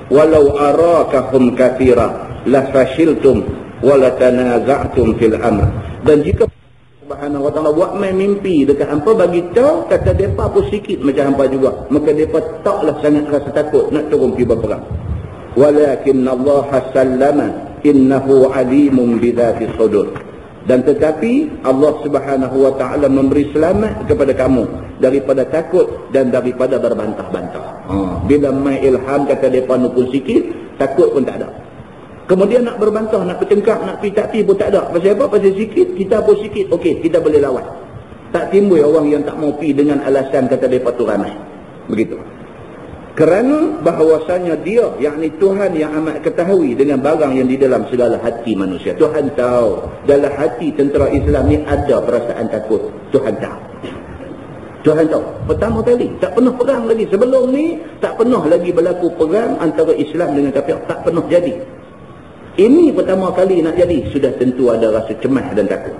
Walau arakahum kathira la fashiltum wa la tanaza'tum fil amr. Dan jika Subhanahu wa ta'ala buat main mimpi dekat hampa, bagi tahu kata mereka pun sikit macam hampa juga, maka mereka taklah sangat rasa takut nak turun pergi berperang. Walakin Allah sallama innahu alimun bidzati sudur. Dan tetapi Allah Subhanahu wa ta'ala memberi selamat kepada kamu daripada takut dan daripada berbantah-bantah. Bila mai ilham kata depa pun sikit, takut pun tak ada. Kemudian nak berbantah, nak bertengkar, nak pergi tak pergi pun tak ada. Pasal apa? Pasal sikit, kita pun sikit. Okey, kita boleh lawan. Tak timbul orang yang tak mau pergi dengan alasan kata depa tu ramai. Begitu. Kerana bahawasanya dia, yakni Tuhan yang amat ketahui dengan barang yang di dalam segala hati manusia. Tuhan tahu dalam hati tentera Islam ni ada perasaan takut. Tuhan tahu. Tuhan tahu. Pertama kali tak pernah perang lagi. Sebelum ni tak pernah lagi berlaku perang antara Islam dengan kafir. Tak pernah jadi. Ini pertama kali nak jadi. Sudah tentu ada rasa cemas dan takut.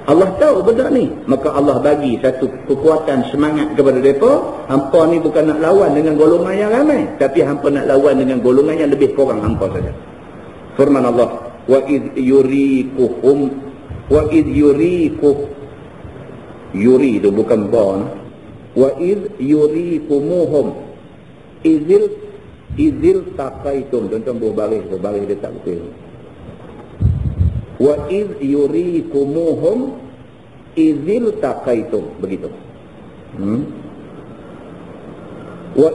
Allah tahu benda ni, maka Allah bagi satu kekuatan semangat kepada mereka. Hampa ni bukan nak lawan dengan golongan yang ramai, tapi hampa nak lawan dengan golongan yang lebih kurang hampa saja. Firman Allah, wa id yurikuhum wa id yurikuh, yuri itu bukan bon, wa id yurikumuhum izil taqaitum. Tuan-tuan berbaris dia tak betul. Wa iz yurikumuhum izil taqaitum, begitu. Wa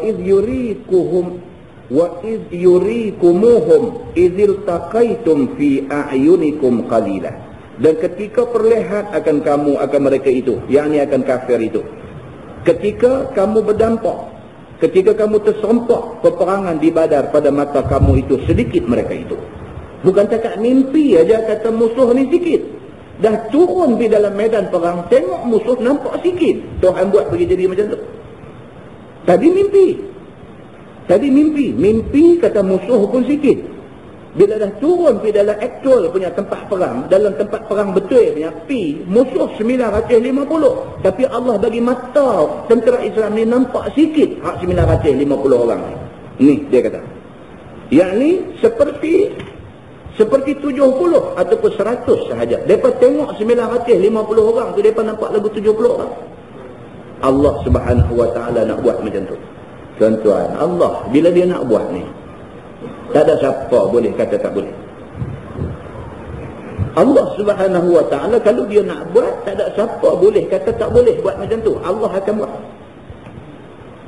iz yurikumuhum izil taqaitum fi a'yunikum qalila. Dan ketika perlihat akan kamu akan mereka itu, yakni akan kafir itu, ketika kamu berdampak, ketika kamu terserempak peperangan di Badar pada mata kamu itu, sedikit mereka itu. Bukan cakap mimpi aja kata musuh ni sikit. Dah turun di dalam medan perang, tengok musuh nampak sikit. Tuhan buat pergi jadi macam tu. Tadi mimpi. Mimpi kata musuh pun sikit. Bila dah turun di dalam aktual punya tempat perang, dalam tempat perang betul punya musuh 950. Tapi Allah bagi mata tentera Islam ni nampak sikit hak 950 orang ni. Ni dia kata. Yakni seperti 70 ataupun 100 sahaja. Mereka tengok 950 orang tu, mereka nampak lagu 70 orang. Allah Subhanahu wa ta'ala nak buat macam tu. Tuan-tuan, Allah bila dia nak buat ni, tak ada siapa boleh kata tak boleh. Allah Subhanahu wa ta'ala kalau dia nak buat, tak ada siapa boleh kata tak boleh buat macam tu. Allah akan buat.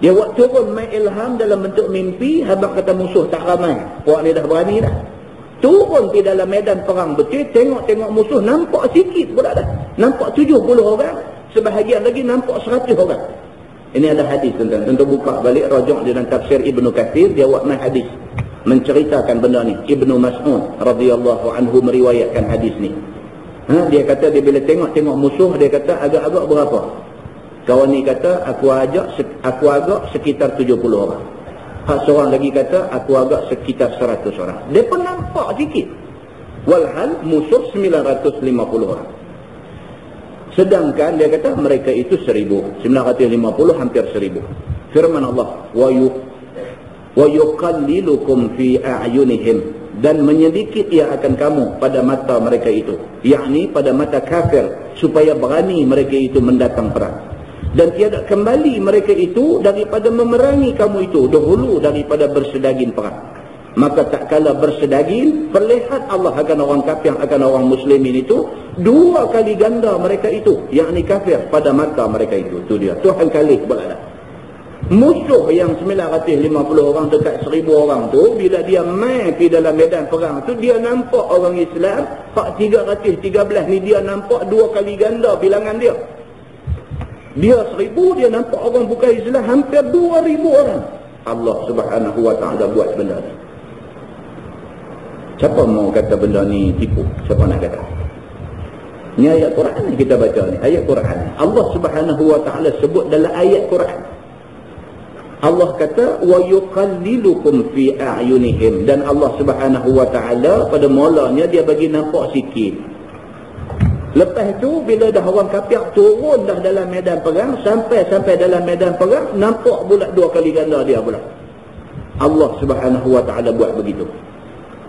Dia buat turun main ilham dalam bentuk mimpi. Habang kata musuh tak ramai, puak ni dah berani dah. Turun di dalam medan perang betul, tengok musuh nampak sikit pula dah. Nampak 70 orang, sebahagian lagi nampak 100 orang. Ini ada hadis, tuan-tuan. Untuk buka balik rajuk dalam tafsir Ibnu Katsir, dia buat main hadis menceritakan benda ni. Ibnu Mas'ud radhiyallahu anhu meriwayatkan hadis ni. Dia kata dia bila tengok musuh, dia kata agak-agak berapa? Kawan ni kata aku agak sekitar 70 orang. Hak seorang lagi kata aku agak sekitar 100 orang. Dia pun nampak sikit. Walhal musuh 950 orang. Sedangkan dia kata mereka itu 1000. 950 hampir 1000. Firman Allah, wa yuqallilukum fi a'yunihim, dan menyedikit ia akan kamu pada mata mereka itu, yakni pada mata kafir, supaya berani mereka itu mendatang perang. Dan tiada kembali mereka itu daripada memerangi kamu itu dahulu daripada bersedagin perang. Maka tak kala bersedagin, perlihat Allah akan orang kafir, akan orang muslimin itu, 2 kali ganda mereka itu, yakni kafir pada mata mereka itu. Itu dia. Tuhan kalih berada. Musuh yang 950 orang dekat 1000 orang tu, bila dia main pergi dalam medan perang tu, dia nampak orang Islam, pak 313 ni dia nampak 2 kali ganda bilangan dia. Dia 1000, dia nampak orang bukan Islam hampir 2000 orang. Allah Subhanahu Wa Ta'ala buat benda ni. Siapa mau kata benda ni tipu? Siapa nak kata? Ni ayat Quran ni kita baca ni, ayat Quran. Allah Subhanahu Wa Ta'ala sebut dalam ayat Quran. Allah kata wa yuqallilukum fi a'yunihim, dan Allah Subhanahu Wa Ta'ala pada mulanya dia bagi nampak sikit. Lepas tu bila dah orang kafir turun dah dalam medan perang, sampai dalam medan perang nampak pula 2 kali ganda dia pula. Allah Subhanahu Wa Ta'ala buat begitu.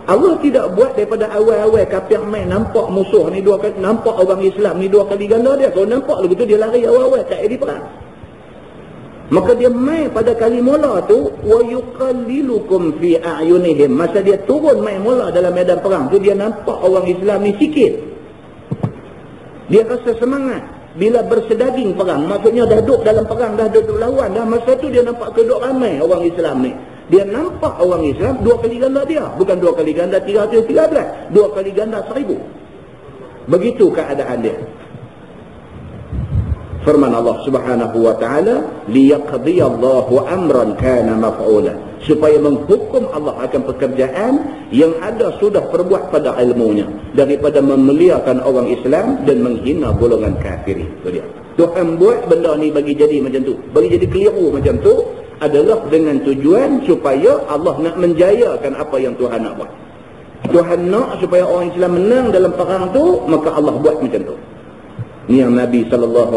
Allah tidak buat daripada awal-awal kafir main nampak musuh ni 2 kali, nampak orang Islam ni 2 kali ganda dia. Kalau nampak begitu dia lari awal-awal tak jadi perang. Maka dia main pada kali mula tu wa yuqallilukum fi a'yunihim. Masa dia turun main mula dalam medan perang tu, dia nampak orang Islam ni sikit. Dia rasa semangat bila bersedaging perang, maksudnya dah duduk dalam perang, dah duduk lawan dah. Masa tu dia nampak keduk ramai orang Islam ni. Dia nampak orang Islam 2 kali ganda dia, bukan 2 kali ganda 313, 2 kali ganda 1000. Begitu keadaan dia. Firman Allah Subhanahu Wa Ta'ala, liyaqdiyallahu amran kana maf'ula, supaya menghukum Allah akan pekerjaan yang ada sudah perbuat pada ilmunya, daripada memuliakan orang Islam dan menghina golongan kafir. Itu dia. Tuhan buat benda ni bagi jadi macam tu, bagi jadi keliru macam tu, adalah dengan tujuan supaya Allah nak menjayakan apa yang Tuhan nak buat. Tuhan nak supaya orang Islam menang dalam perang tu, maka Allah buat macam tu. Ni yang Nabi SAW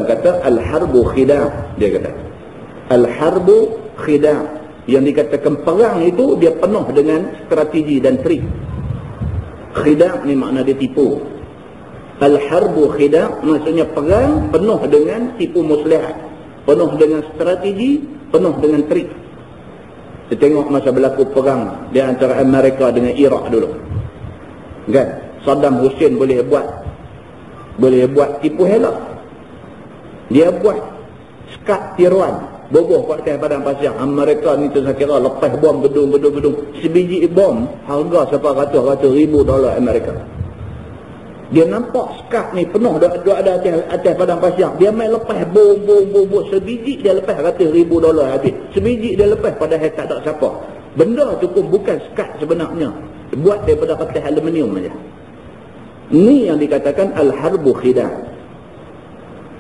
kata, al-harbu khida'. Dia kata al-harbu khida', yang dikatakan perang itu dia penuh dengan strategi dan trik. Khida' ni makna dia tipu. Al-harbu khida' maksudnya perang penuh dengan tipu muslihat, penuh dengan strategi, penuh dengan trik. Kita tengok masa berlaku perang di antara Amerika dengan Iraq dulu, kan? Saddam Hussein boleh buat tipu helak. Dia buat skat tiruan, boboh kat atas padang pasir. Amerika ni tu saya kira lepas bom gedung. Sebiji bom harga seberapa ratus ribu dolar Amerika. Dia nampak skat ni penuh ada atas padang pasir. Dia main lepas bom. Sebiji dia lepas ratus ribu dolar habis. Sebiji dia lepas padahal tak ada siapa. Benda tu pun bukan skat sebenarnya, buat daripada kertas aluminium saja. Ni yang dikatakan al-harbu khida'.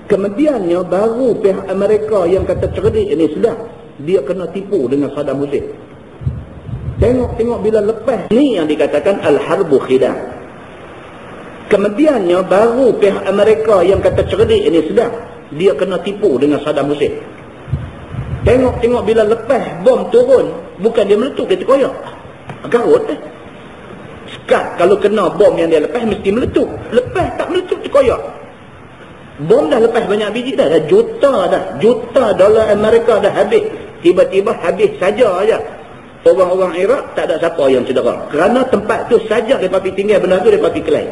Kemudiannya baru pihak Amerika yang kata cerdik ini sudah, dia kena tipu dengan Saddam Hussein. Tengok bila lepas. Ni yang dikatakan al-harbu khida'. Kemudiannya baru pihak Amerika yang kata cerdik ini sudah, dia kena tipu dengan Saddam Hussein. Tengok bila lepas bom turun, bukan dia meletup, dia terkoyak. Garut skat kalau kena bom yang dia lepas mesti meletup. Lepas tak meletup terkoyak. Bom dah lepas banyak biji dah juta dolar Amerika dah habis. Tiba-tiba habis saja aja. Orang-orang Iraq tak ada siapa yang cedera, kerana tempat tu saja mereka pergi tinggal benda tu, mereka pergi kelai.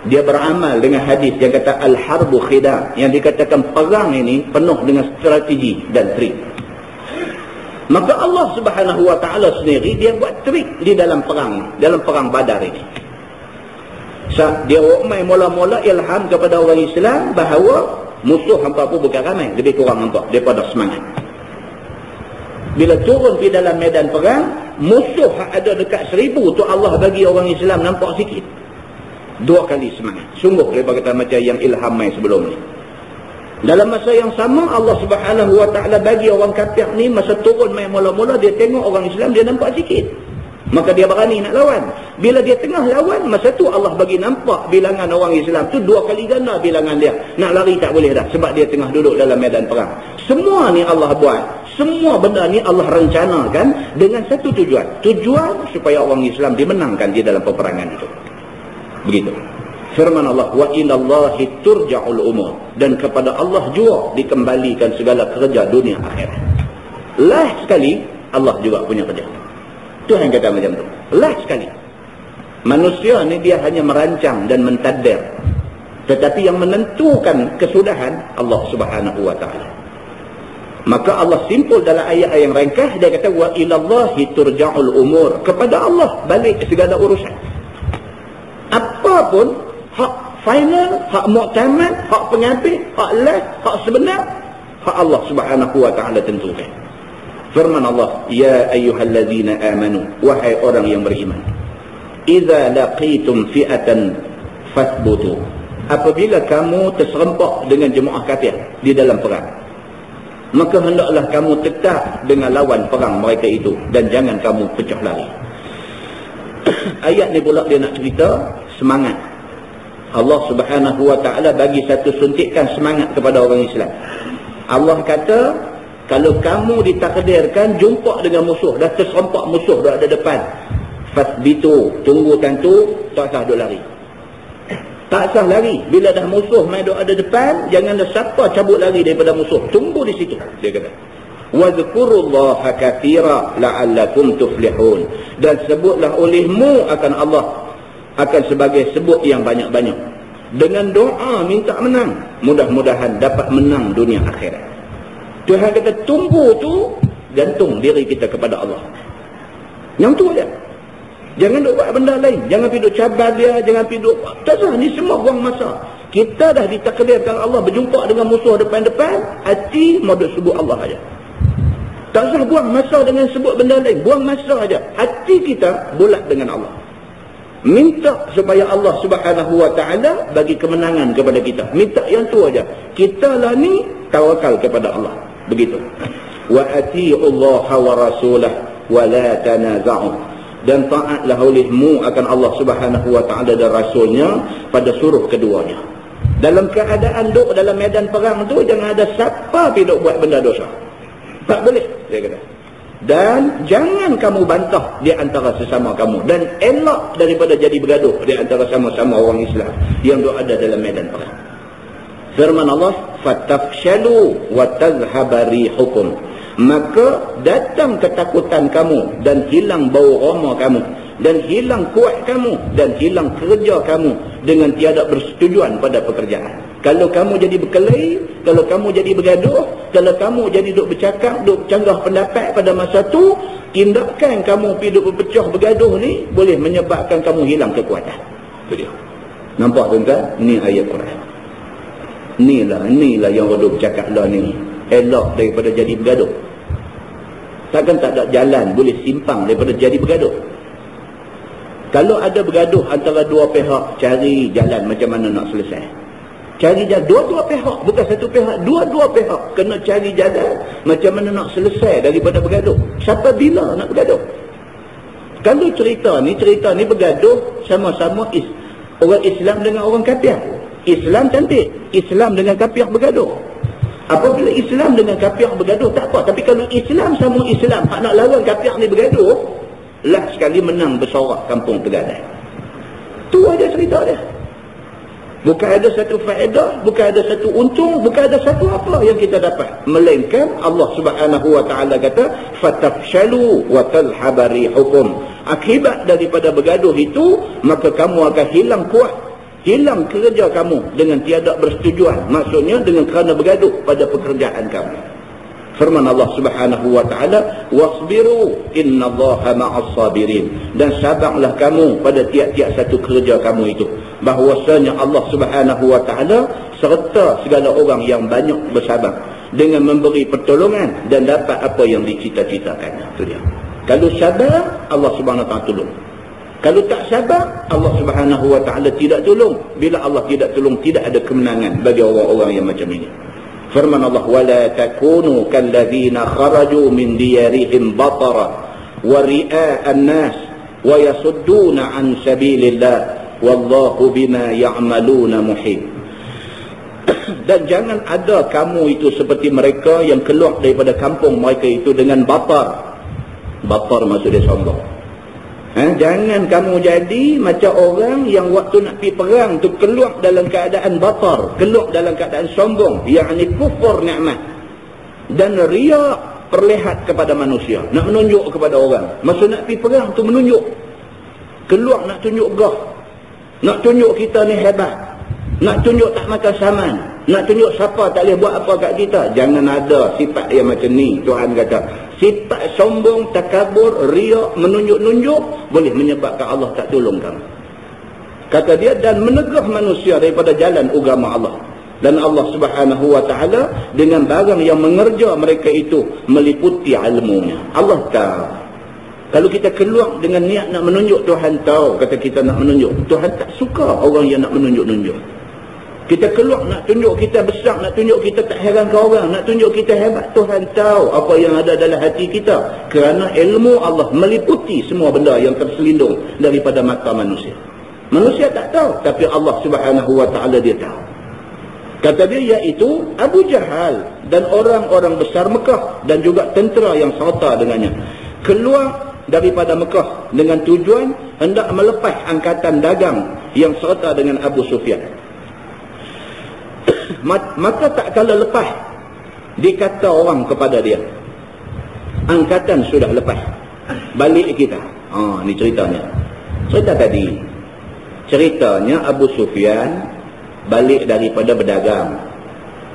Dia beramal dengan hadis yang kata al-harbu khida', yang dikatakan perang ini penuh dengan strategi dan trik. Maka Allah Subhanahu Wa Ta'ala sendiri dia buat trik di dalam perang Badar ini. Dia main mula-mula ilham kepada orang Islam bahawa musuh hampa pun bukan ramai, lebih kurang hampa daripada semangat. Bila turun di dalam medan perang, musuh ada dekat 1000 tu Allah bagi orang Islam nampak sikit. 2 kali semangat. Sungguh lebih kata macam yang ilham main sebelum ni. Dalam masa yang sama Allah Subhanahu Wa Ta'ala bagi orang kafir ni masa turun main mula-mula, dia tengok orang Islam dia nampak sikit, maka dia berani nak lawan. Bila dia tengah lawan, masa tu Allah bagi nampak bilangan orang Islam tu 2 kali ganda bilangan dia. Nak lari tak boleh dah, sebab dia tengah duduk dalam medan perang. Semua ni Allah buat, semua benda ni Allah rencanakan dengan satu tujuan supaya orang Islam dimenangkan di dalam peperangan itu. Begitu firman Allah, wa ilallahi turja'ul umur, dan kepada Allah juga dikembalikan segala kerja dunia akhirat. Last sekali Allah juga punya kerja. Tuhan kata macam tu. Last sekali. Manusia ni dia hanya merancang dan mentadbir, tetapi yang menentukan kesudahan Allah Subhanahu Wa Ta'ala. Maka Allah simpul dalam ayat yang ringkas, dia kata wa ilallahi turja'ul umur, kepada Allah balik segala urusan. Apapun hak final, hak muktamad, hak pengambil, hak last, hak sebenar, hak Allah Subhanahu wa taala tentukan. Firman Allah, ya ayyuhallazina amanu, wahai orang yang beriman, idza laqitum fi'atan fathbutu, apabila kamu terserempak dengan jemaah kafir di dalam perang, maka hendaklah kamu tetap dengan lawan perang mereka itu, dan jangan kamu pecah lari. Ayat ni pula dia nak cerita semangat. Allah Subhanahu wa taala bagi satu suntikan semangat kepada orang Islam. Allah kata, kalau kamu ditakdirkan jumpa dengan musuh, dah terserempak musuh dah ada depan, fasbitu, tunggu tentu, tak sah duk lari. Tak sah lari. Bila dah musuh main duk ada depan, janganlah siapa cabut lari daripada musuh. Tunggu di situ, dia kata. Wadhkurullaha katsira la'allakum tuflihun. Dan sebutlah olehmu akan Allah, akan sebagai sebut yang banyak-banyak. Dengan doa minta menang, mudah-mudahan dapat menang dunia akhirat. Tuhan kata tunggu tu, gantung diri kita kepada Allah. Yang tu aja. Jangan duk buat benda lain. Jangan pergi duk cabar dia, jangan pergi duk. Tak sah, ni semua buang masa. Kita dah ditakdirkan Allah berjumpa dengan musuh depan-depan, hati mau duk sebut Allah aja. Tak usah buang masa dengan sebut benda lain. Buang masa aja. Hati kita bulat dengan Allah. Minta supaya Allah Subhanahu wa taala bagi kemenangan kepada kita. Minta yang tu aja. Kita lah ni tawakal kepada Allah. Begitu. Wa atii'ullaha wa rasulah wa la tanaza'u. Dan taatlah olehmu akan Allah Subhanahu wa taala dan rasulnya pada suruh keduanya. Dalam keadaan duk dalam medan perang tu, jangan ada siapa pergi duk buat benda dosa. Tak boleh, dia kata. Dan jangan kamu bantah di antara sesama kamu, dan elak daripada jadi bergaduh di antara sama-sama orang Islam yang ada dalam medan perang. Firman Allah, fatafshalu wa tadhhaba rihukum, maka datang ketakutan kamu dan hilang bau roma kamu, dan hilang kuat kamu, dan hilang kerja kamu dengan tiada bersetujuan pada pekerjaan. Kalau kamu jadi berkelahi, kalau kamu jadi bergaduh, kalau kamu jadi duk bercakap, duk canggah pendapat pada masa tu, tindakan kamu pergi duk berpecah bergaduh ni boleh menyebabkan kamu hilang kekuatan. Itu dia. Nampak tuan-tuan? Ni ayat Quran. Inilah yang orang duk bercakap lah ni. Elok daripada jadi bergaduh. Takkan tak ada jalan boleh simpang daripada jadi bergaduh. Kalau ada bergaduh antara dua pihak, cari jalan macam mana nak selesai. Cari jalan, dua-dua pihak, bukan satu pihak, dua-dua pihak kena cari jalan macam mana nak selesai daripada bergaduh. Siapa bila nak bergaduh? Kalau cerita ni bergaduh sama-sama orang Islam dengan orang kafir. Islam cantik, Islam dengan kafir bergaduh. Apabila Islam dengan kafir bergaduh tak apa, tapi kalau Islam sama Islam hak nak lawan kafir ni bergaduh, lah sekali menang bersorak kampung Tegadai. Tu aja cerita dia. Bukan ada satu faedah, bukan ada satu untung, bukan ada satu apa yang kita dapat, melainkan Allah Subhanahu wa taala kata fatafshalu wa tadhhaba rihukum. Akibat daripada bergaduh itu, maka kamu akan hilang kuat, hilang kerja kamu dengan tiada bersetujuan, maksudnya dengan kerana bergaduh pada pekerjaan kamu. Firman Allah Subhanahu wa taala, wasbiru innallaha ma'as sabirin, dan sabarlah kamu pada tiap-tiap satu kerja kamu itu, bahwasanya Allah Subhanahu wa taala serta segala orang yang banyak bersabar dengan memberi pertolongan dan dapat apa yang dicita-citakan. Itu dia. Kalau sabar, Allah Subhanahu wa taala tolong. Kalau tak sabar, Allah Subhanahu wa taala tidak tolong. Bila Allah tidak tolong, tidak ada kemenangan bagi orang-orang yang macam ini. Firman Allah, wala takunu kalladzina kharaju min diyarihim batara wa ria'an nas wa yasudduna an sabilillah wallahu bima ya'maluna muhit. Dan jangan ada kamu itu seperti mereka yang keluar daripada kampung mereka itu dengan batar. Batar maksudnya sombong. Jangan kamu jadi macam orang yang waktu nak pergi perang tu keluar dalam keadaan batar, keluar dalam keadaan sombong, yakni kufur nikmat dan riya, perlihat kepada manusia, nak menunjuk kepada orang. Masa nak pergi perang tu menunjuk, keluar nak tunjuk gah, nak tunjuk kita ni hebat. Nak tunjuk tak makan saman, nak tunjuk siapa tak boleh buat apa kat kita. Jangan ada sifat yang macam ni. Tuhan kata, sifat sombong, takabur, riak, menunjuk-nunjuk boleh menyebabkan Allah tak tolong kamu. Kata dia, dan menegah manusia daripada jalan agama Allah. Dan Allah Subhanahu wa ta'ala dengan barang yang mengerja mereka itu meliputi ilmunya. Allah tahu. Kalau kita keluar dengan niat nak menunjuk, Tuhan tahu kata kita nak menunjuk. Tuhan tak suka orang yang nak menunjuk-nunjuk. Kita keluar nak tunjuk kita besar, nak tunjuk kita tak heran ke orang, nak tunjuk kita hebat. Tuhan tahu apa yang ada dalam hati kita. Kerana ilmu Allah meliputi semua benda yang terselindung daripada mata manusia. Manusia tak tahu, tapi Allah Subhanahu wa ta'ala dia tahu. Kata dia, iaitu Abu Jahal dan orang-orang besar Mekah dan juga tentera yang serta dengannya keluar daripada Mekah dengan tujuan hendak melepas angkatan dagang yang serta dengan Abu Sufyan. Maka tak kala lepas, dikata orang kepada dia, angkatan sudah lepas, balik kita. Ni ceritanya. Cerita tadi, ceritanya Abu Sufyan balik daripada berdagang,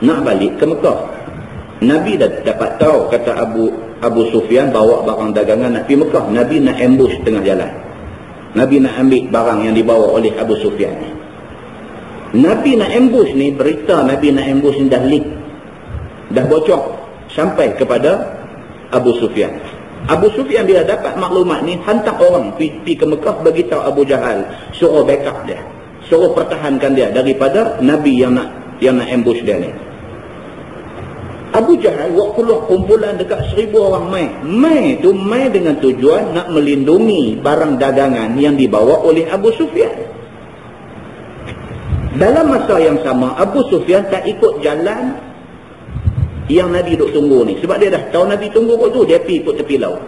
nak balik ke Mekah. Nabi dah dapat tahu, kata Abu Sufyan bawa barang dagangan nak pergi Mekah. Nabi nak ambush tengah jalan. Nabi nak ambil barang yang dibawa oleh Abu Sufyan. Nabi nak ambush ni, berita Nabi nak ambush ni dah leak, dah bocor sampai kepada Abu Sufyan. Abu Sufyan bila dapat maklumat ni, hantar orang pergi ke Mekah, beritahu Abu Jahal, suruh backup dia, suruh pertahankan dia daripada Nabi yang nak ambush dia ni. Abu Jahal buat keluar kumpulan dekat 1000 orang mai tu mai dengan tujuan nak melindungi barang dagangan yang dibawa oleh Abu Sufyan. Dalam masa yang sama, Abu Sufyan tak ikut jalan yang Nabi duk tunggu ni. Sebab dia dah tahu Nabi tunggu kat tu, dia pergi ikut tepi laut.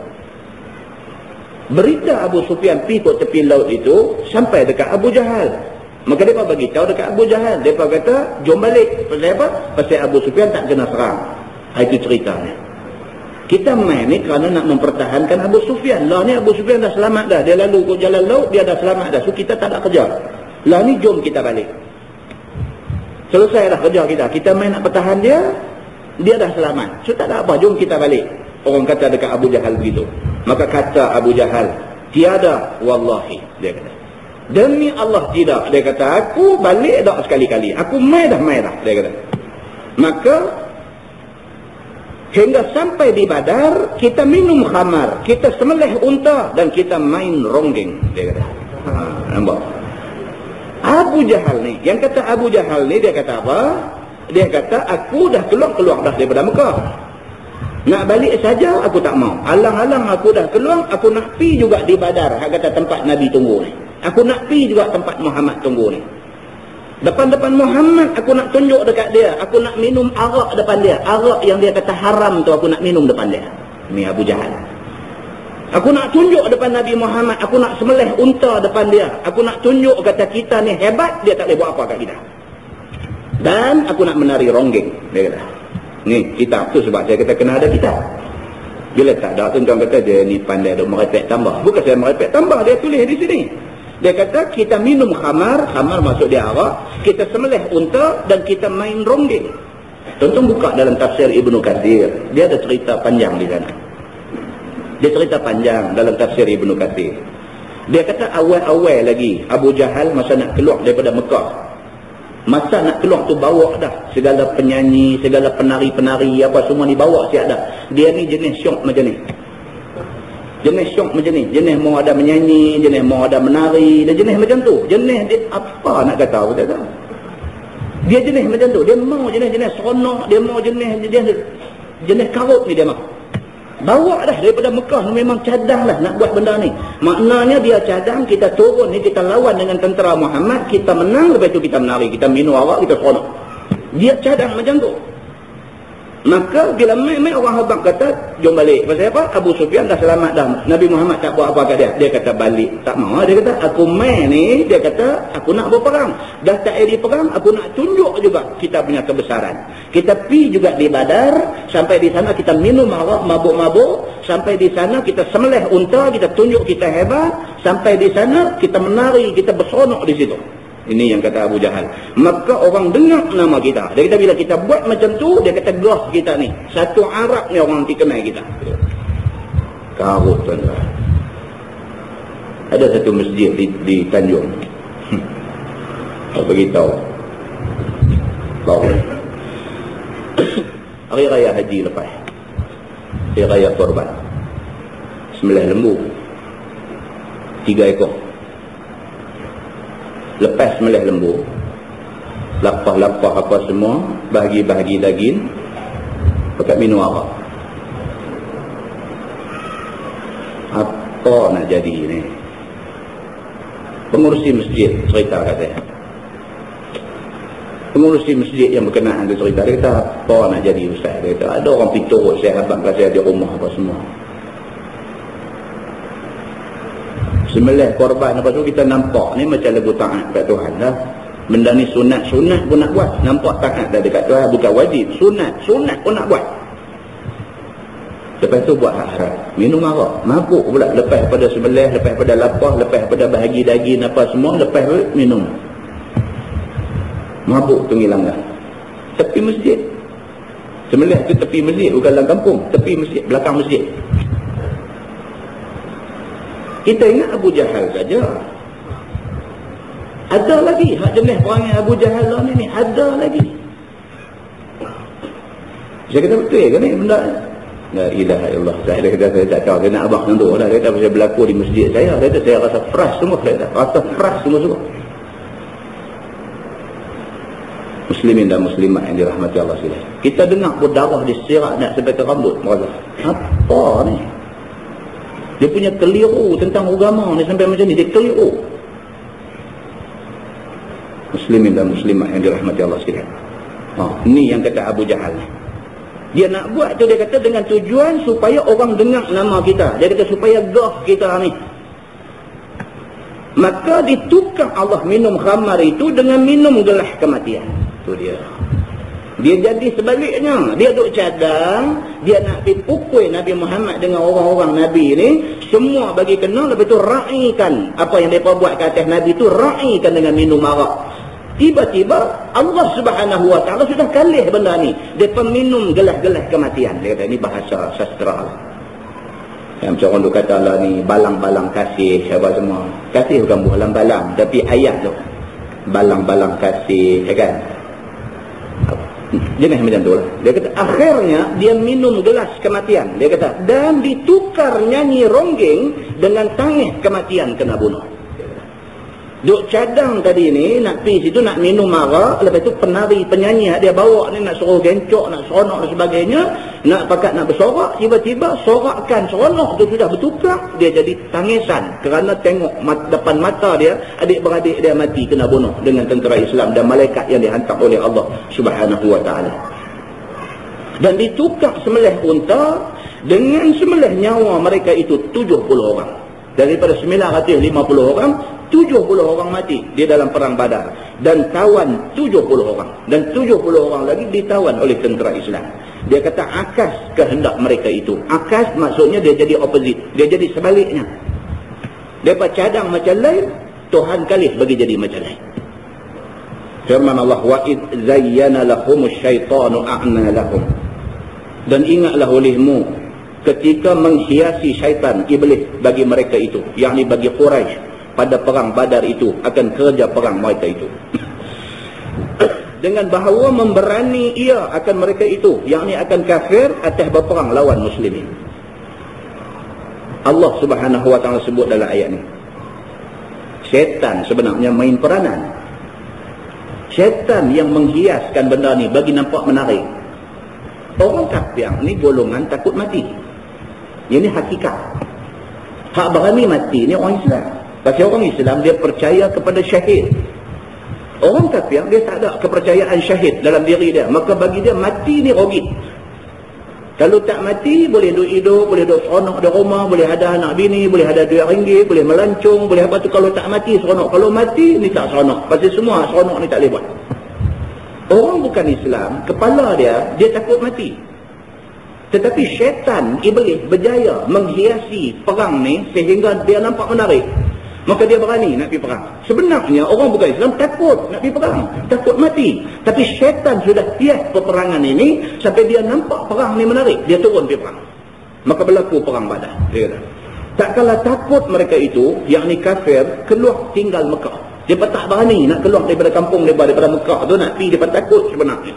Berita Abu Sufyan pergi ikut tepi laut itu sampai dekat Abu Jahal. Maka mereka bagi tahu dekat Abu Jahal. Mereka kata, jom balik. Pasal apa? Pasal Abu Sufyan tak kena serang. Itu ceritanya. Kita main ni kerana nak mempertahankan Abu Sufyan. Lah ni Abu Sufyan dah selamat dah. Dia lalu ke jalan laut, dia dah selamat dah. So kita tak nak kerja. Lah ni jom kita balik. Selesai dah kerja kita. Kita main nak pertahan dia, dia dah selamat. So tak ada apa, jom kita balik. Orang kata dekat Abu Jahal begitu. Maka kata Abu Jahal, tiada wallahi, dia kata. Demi Allah tidak, dia kata, aku balik dah sekali-kali. Aku mai dah, dia kata. Maka hingga sampai di Badar, kita minum khamar, kita semelih unta dan kita main ronggeng, dia kata. Nampak? Abu Jahal ni, yang kata Abu Jahal ni, dia kata apa? Dia kata, aku dah keluar dah daripada Mekah. Nak balik saja aku tak mau. Alang-alang aku dah keluar, aku nak pi juga di Badar. Hak kata tempat Nabi tunggu ni. Aku nak pi juga tempat Muhammad tunggu ni. Depan-depan Muhammad aku nak tunjuk dekat dia. Aku nak minum arak depan dia. Arak yang dia kata haram tu aku nak minum depan dia. Ni Abu Jahal. Aku nak tunjuk depan Nabi Muhammad. Aku nak semelih unta depan dia. Aku nak tunjuk kata kita ni hebat. Dia tak boleh buat apa kat kita. Dan aku nak menari ronggeng. Dia kata. Ni kitab tu sebab saya kata kena ada kitab. Bila tak ada tu tuan kata dia ni pandai dia merepek tambah. Bukan saya merepek tambah. Dia tulis di sini. Dia kata kita minum khamar. Khamar maksud dia arak. Kita semelih unta dan kita main ronggeng. Tonton buka dalam tafsir Ibnu Katsir. Dia ada cerita panjang di sana. Dia cerita panjang dalam tafsir Ibnu Katsir. Dia kata awal-awal lagi Abu Jahal masa nak keluar daripada Mekah. Masa nak keluar tu bawa dah segala penyanyi, segala penari-penari apa semua ni bawa siap dah. Dia ni jenis syok macam ni. Jenis syok macam ni. Jenis mau ada menyanyi, jenis mau ada menari, dan jenis macam tu. Jenis dia apa nak kata aku tak tahu. Dia jenis macam tu. Dia mau jenis-jenis seronok, dia mau jenis karut ni dia mau. Bawa dah daripada Mekah ni memang cadang lah nak buat benda ni. Maknanya dia cadang, kita turun ni, kita lawan dengan tentera Muhammad, kita menang, lepas tu kita menari, kita minum arak, kita seronok. Dia cadang macam tu. Maka bila main-main orang habang kata, jom balik. Pasal apa? Abu Sufyan dah selamat dah. Nabi Muhammad tak buat apa kat dia. Dia kata balik. Tak mau. Dia kata, aku main ni, dia kata, aku nak berperang. Dah tak ada perang, aku nak tunjuk juga kita punya kebesaran. Kita pi juga di Badar, sampai di sana kita minum arak, mabuk-mabuk. Sampai di sana kita semelih unta, kita tunjuk kita hebat. Sampai di sana kita menari, kita berseronok di situ. Ini yang kata Abu Jahal. Maka orang dengar nama kita. Dia kata bila kita buat macam tu, dia kata gah kita ni. Satu Arab ni orang nanti kenal kita. Karut tuan-tuan. Ada satu masjid di Tanjung. Beritahu. Hari Raya Haji lepas. Hari Raya Korban. Sembelih lembu. 3 ekor. Lepas sembelih lembu, lapah-lapah apa semua, bahagi-bahagi daging, pakai minum arak. Apa nak jadi ni? Pengurusi masjid cerita kata. Pengurusi masjid yang berkenaan dengan cerita, dia kata, apa nak jadi ustaz? Dia kata, ada orang pergi turut saya abang saya di rumah apa semua. Sembelih korban lepas tu kita nampak ni macam lagu taat kat Tuhan lah. Benda ni sunat pun nak buat. Nampak taat dah dekat Tuhan, bukan wajib. Sunat pun nak buat. Lepas tu buat hak-hak. Minum arak. Mabuk pula. Lepas pada sembelih, lepas pada lapah, lepas pada bahagi daging apa semua, lepas minum. Mabuk tu ngilang dah. Tepi masjid. Sembelih tu tepi masjid, bukan dalam kampung. Tepi masjid, belakang masjid. Kita ingat Abu Jahal saja. Ada lagi hak jenis perangai Abu Jahal ni ada lagi. Saya kata betul ke ni benda? La ilaha illallah. Saya kata saya tak tahu. Saya nak abang tentu dah. Saya kata saya berlaku di masjid saya. Saya kata saya rasa fresh semua. Saya kata rasa fresh semua. Muslimin dan muslimat yang dirahmati Allah sekalian. Kita dengar berdarah di sirat nak sampai ke rambut. Merasa apa ni? Dia punya keliru tentang agama ni sampai macam ni. Dia keliru. Muslimin dan muslimat yang dirahmati Allah sekalian. Ni yang kata Abu Jahal. Dia nak buat tu, dia kata dengan tujuan supaya orang dengar nama kita. Dia kata supaya gah kita ni. Maka ditukar Allah minum khamar itu dengan minum gelas kematian. Tu dia. Dia jadi sebaliknya. Dia duk cadang, dia nak pergi pukul Nabi Muhammad dengan orang-orang Nabi ni. Semua bagi kenal, lepas tu raikan. Apa yang mereka buat ke atas Nabi tu, raikan dengan minum arak. Tiba-tiba Allah Subhanahu Wa Taala sudah kalih benda ni. Dia minum gelas-gelas kematian. Dia kata ini bahasa sastra. Yang macam orang tu kata lah ni, balang-balang kasih, apa semua. Kasih bukan balang-balang, tapi ayat tu. Balang-balang kasih, ya kan? Jenis macam tu lah. Dia kata akhirnya dia minum gelas kematian. Dia kata dan ditukar nyanyi ronggeng dengan tangis kematian kena bunuh. Duk cadang tadi ni nak pergi situ nak minum arak, lepas tu penari penyanyi dia bawa ni nak suruh gencok, nak seronok dan sebagainya, nak pakat nak bersorak, tiba-tiba sorakan seronok tu sudah bertukar, dia jadi tangisan kerana tengok depan mata dia adik-beradik dia mati kena bunuh dengan tentera Islam dan malaikat yang dihantar oleh Allah Subhanahu Wa Taala. Dan ditukar sembelih unta dengan sembelih nyawa mereka itu 70 orang. Daripada 950 orang, 70 orang mati di dalam perang Badar dan tawan 70 orang dan 70 orang lagi ditawan oleh tentera Islam. Dia kata akas kehendak mereka itu. Akas maksudnya dia jadi opposite, dia jadi sebaliknya. Depa cadang macam lain, Tuhan kalih bagi jadi macam lain. Firman Allah, wa id zayyana lahumus syaitanu a'malahum. Dan ingatlah olehmu ketika menghiasi syaitan iblis bagi mereka itu, yakni bagi Quraisy pada perang Badar itu, akan kerja perang mereka itu. Dengan bahawa memberani ia akan mereka itu, yakni akan kafir atas berperang lawan muslimin. Allah Subhanahu Wa Taala sebut dalam ayat ni. Syaitan sebenarnya main peranan. Syaitan yang menghiaskan benda ni bagi nampak menarik. Orang kafir ni golongan takut mati. Ini hakikat. Hak berani mati ni orang Islam. Pasal orang Islam dia percaya kepada syahid. Orang kafir dia tak ada kepercayaan syahid dalam diri dia. Maka bagi dia mati ni rugi. Kalau tak mati boleh duduk hidup, boleh duduk seronok di rumah, boleh ada anak bini, boleh ada RM2, boleh melancong, boleh apa tu. Kalau tak mati seronok. Kalau mati ni tak seronok. Pasal semua seronok ni tak boleh buat. Orang bukan Islam, kepala dia takut mati. Tetapi syaitan iblis berjaya menghiasi perang ni sehingga dia nampak menarik. Maka dia berani nak pergi perang. Sebenarnya orang bukan Islam takut nak pergi perang, takut mati. Tapi syaitan sudah hias peperangan ini sampai dia nampak perang ni menarik, dia turun pergi perang. Maka berlaku perang Badar. Dia kata, tak kala takut mereka itu, yakni kafir, keluar tinggal Mekah. Dia tak berani nak keluar daripada kampung daripada Mekah tu nak pergi, dia takut sebenarnya.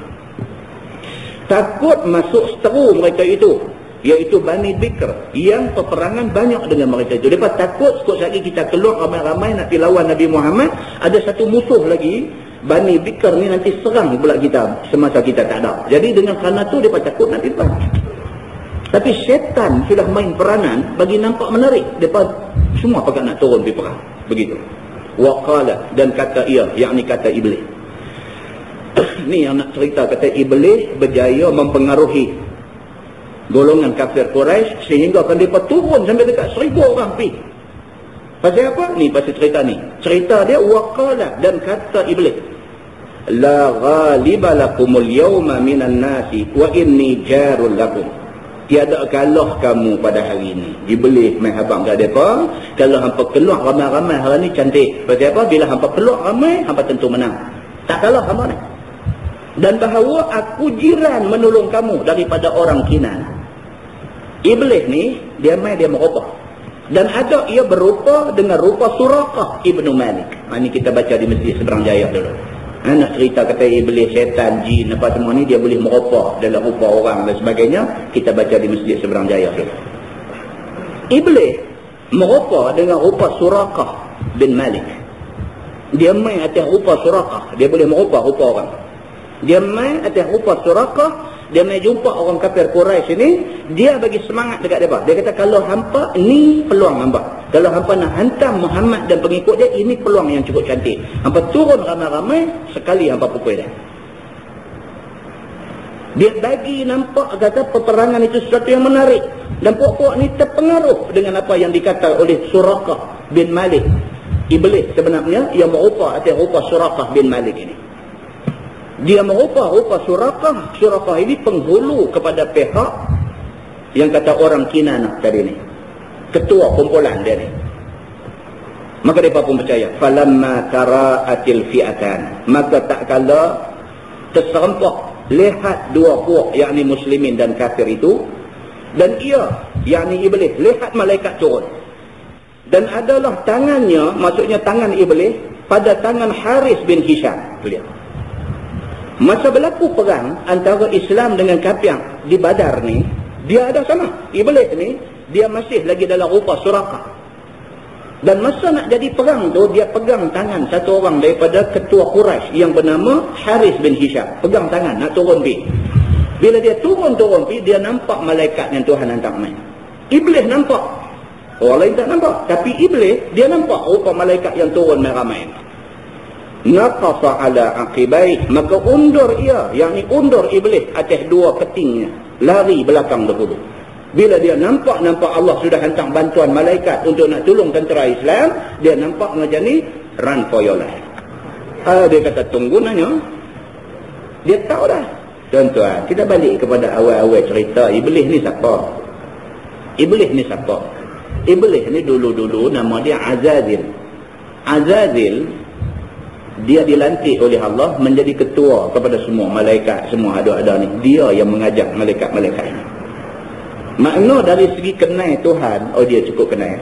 Takut masuk seteru mereka itu, iaitu Bani Bikr, yang peperangan banyak dengan mereka itu. Mereka takut sekot lagi kita keluar ramai-ramai nak pergi lawan Nabi Muhammad, ada satu musuh lagi, Bani Bikr ni nanti serang pula kita semasa kita tak ada. Jadi dengan kerana tu mereka takut nak pergi perang. Tapi syaitan sudah main peranan bagi nampak menarik. Mereka semua pakat nak turun pergi perang. Begitu. Waqala, dan kata ia, yakni kata Iblis. Ni yang nak cerita, kata Iblis berjaya mempengaruhi golongan kafir Quraisy sehingga kan mereka turun sampai dekat 1000 orang pergi. Pasal apa? Ni pasal cerita ni. Cerita dia, waqala, dan kata Iblis, la ghaliba lakumul yawma minan nasi wa inni jarul lakum. Tiada kalah kamu pada hari ini. Iblis main habang kat mereka, kalau hampa keluar ramai-ramai hari ni cantik. Pasal apa? Bila hampa keluar ramai, hampa tentu menang. Tak kalah hampa ni. Dan bahawa aku jiran menolong kamu daripada orang Kinan. Iblis ni, dia main, dia merubah. Dan ada ia berupa dengan rupa Suraqah Ibnu Malik. Ini kita baca di Masjid Seberang Jaya dulu. Nak cerita kata Iblis, syaitan, jin, apa semua ni, dia boleh merubah dalam rupa orang dan sebagainya. Kita baca di Masjid Seberang Jaya dulu. Iblis merubah dengan rupa Suraqah bin Malik. Dia main atas rupa Suraqah. Dia boleh merubah rupa orang. Dia main atas rupa Suraqah. Dia main jumpa orang kafir Quraisy ini, dia bagi semangat dekat mereka. Dia kata, kalau hampa, ni peluang hampa. Kalau hampa nak hantam Muhammad dan pengikut dia, ini peluang yang cukup cantik. Hampa turun ramai-ramai, sekali hampa pukul dia. Dia bagi nampak, kata peperangan itu sesuatu yang menarik. Dan puak-puak ni terpengaruh dengan apa yang dikata oleh Suraqah bin Malik. Iblis sebenarnya, yang merupa atas rupa Suraqah bin Malik ini. Dia merupa Suraqah. Suraqah ini penghulu kepada pihak yang kata orang Kinanah tadi ni. Ketua kumpulan dia ni. Maka mereka pun percaya. Falamma tara'atil fi'atan. Maka tak kala terserempak, lihat dua puak, yakni muslimin dan kafir itu. Dan ia, yakni Iblis, lihat malaikat turun. Dan adalah tangannya, maksudnya tangan Iblis, pada tangan Haris bin Hisham. Lihat. Masa berlaku perang antara Islam dengan kafir di Badar ni, dia ada sama. Iblis ni, dia masih lagi dalam rupa Suraqah. Dan masa nak jadi perang tu, dia pegang tangan satu orang daripada ketua Quraisy yang bernama Haris bin Hisham. Pegang tangan, nak turun pergi. Bila dia turun pergi, dia nampak malaikat yang Tuhan hantar main. Iblis nampak. Orang lain tak nampak. Tapi Iblis, dia nampak rupa malaikat yang turun ramai. Naqasa ala aqibai, maka undur ia, yakni undur Iblis atas dua ketingnya, lari belakang dahulu. Bila dia nampak Allah sudah hantar bantuan malaikat untuk nak tolong tentera Islam, dia nampak macam ni, run for your life. Dia kata, tunggu nanya. Dia tahu dah. Tuan-tuan, kita balik kepada awal-awal cerita. Iblis ni siapa? Iblis ni siapa? Iblis ni dulu-dulu nama dia Azazil. Azazil, dia dilantik oleh Allah menjadi ketua kepada semua malaikat, semua ada-ada ni. Dia yang mengajak malaikat-malaikat ini. Makna dari segi kenal Tuhan, dia cukup kenal.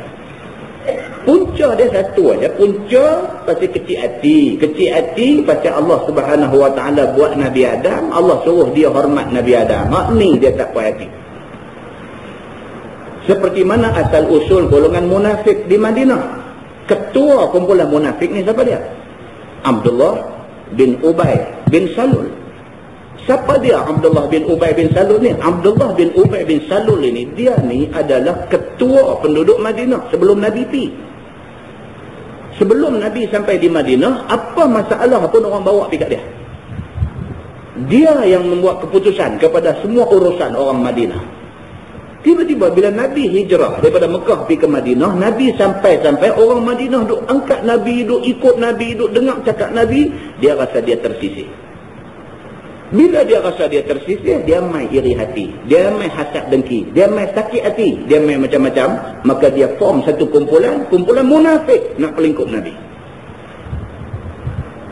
Punca dia satu aja. Punca pasal kecil hati. Kecil hati pasal Allah Subhanahu Wa Taala buat Nabi Adam. Allah suruh dia hormat Nabi Adam. Ni dia tak puas hati. Seperti mana asal usul golongan munafik di Madinah. Ketua kumpulan munafik ni siapa dia? Abdullah bin Ubay bin Salul. Siapa dia Abdullah bin Ubay bin Salul ni? Abdullah bin Ubay bin Salul ini, dia ni adalah ketua penduduk Madinah sebelum Nabi pi. Sebelum Nabi sampai di Madinah, apa masalah pun orang bawa pergi kat dia. Dia yang membuat keputusan kepada semua urusan orang Madinah. Tiba-tiba bila Nabi hijrah daripada Mekah pergi ke Madinah, Nabi sampai orang Madinah duk angkat Nabi, duk ikut Nabi, duk dengar cakap Nabi, dia rasa dia tersisih. Bila dia rasa dia tersisih, dia mai iri hati, dia mai hasad dengki, dia mai sakit hati, dia mai macam-macam, maka dia form satu kumpulan munafik nak pelingkup Nabi.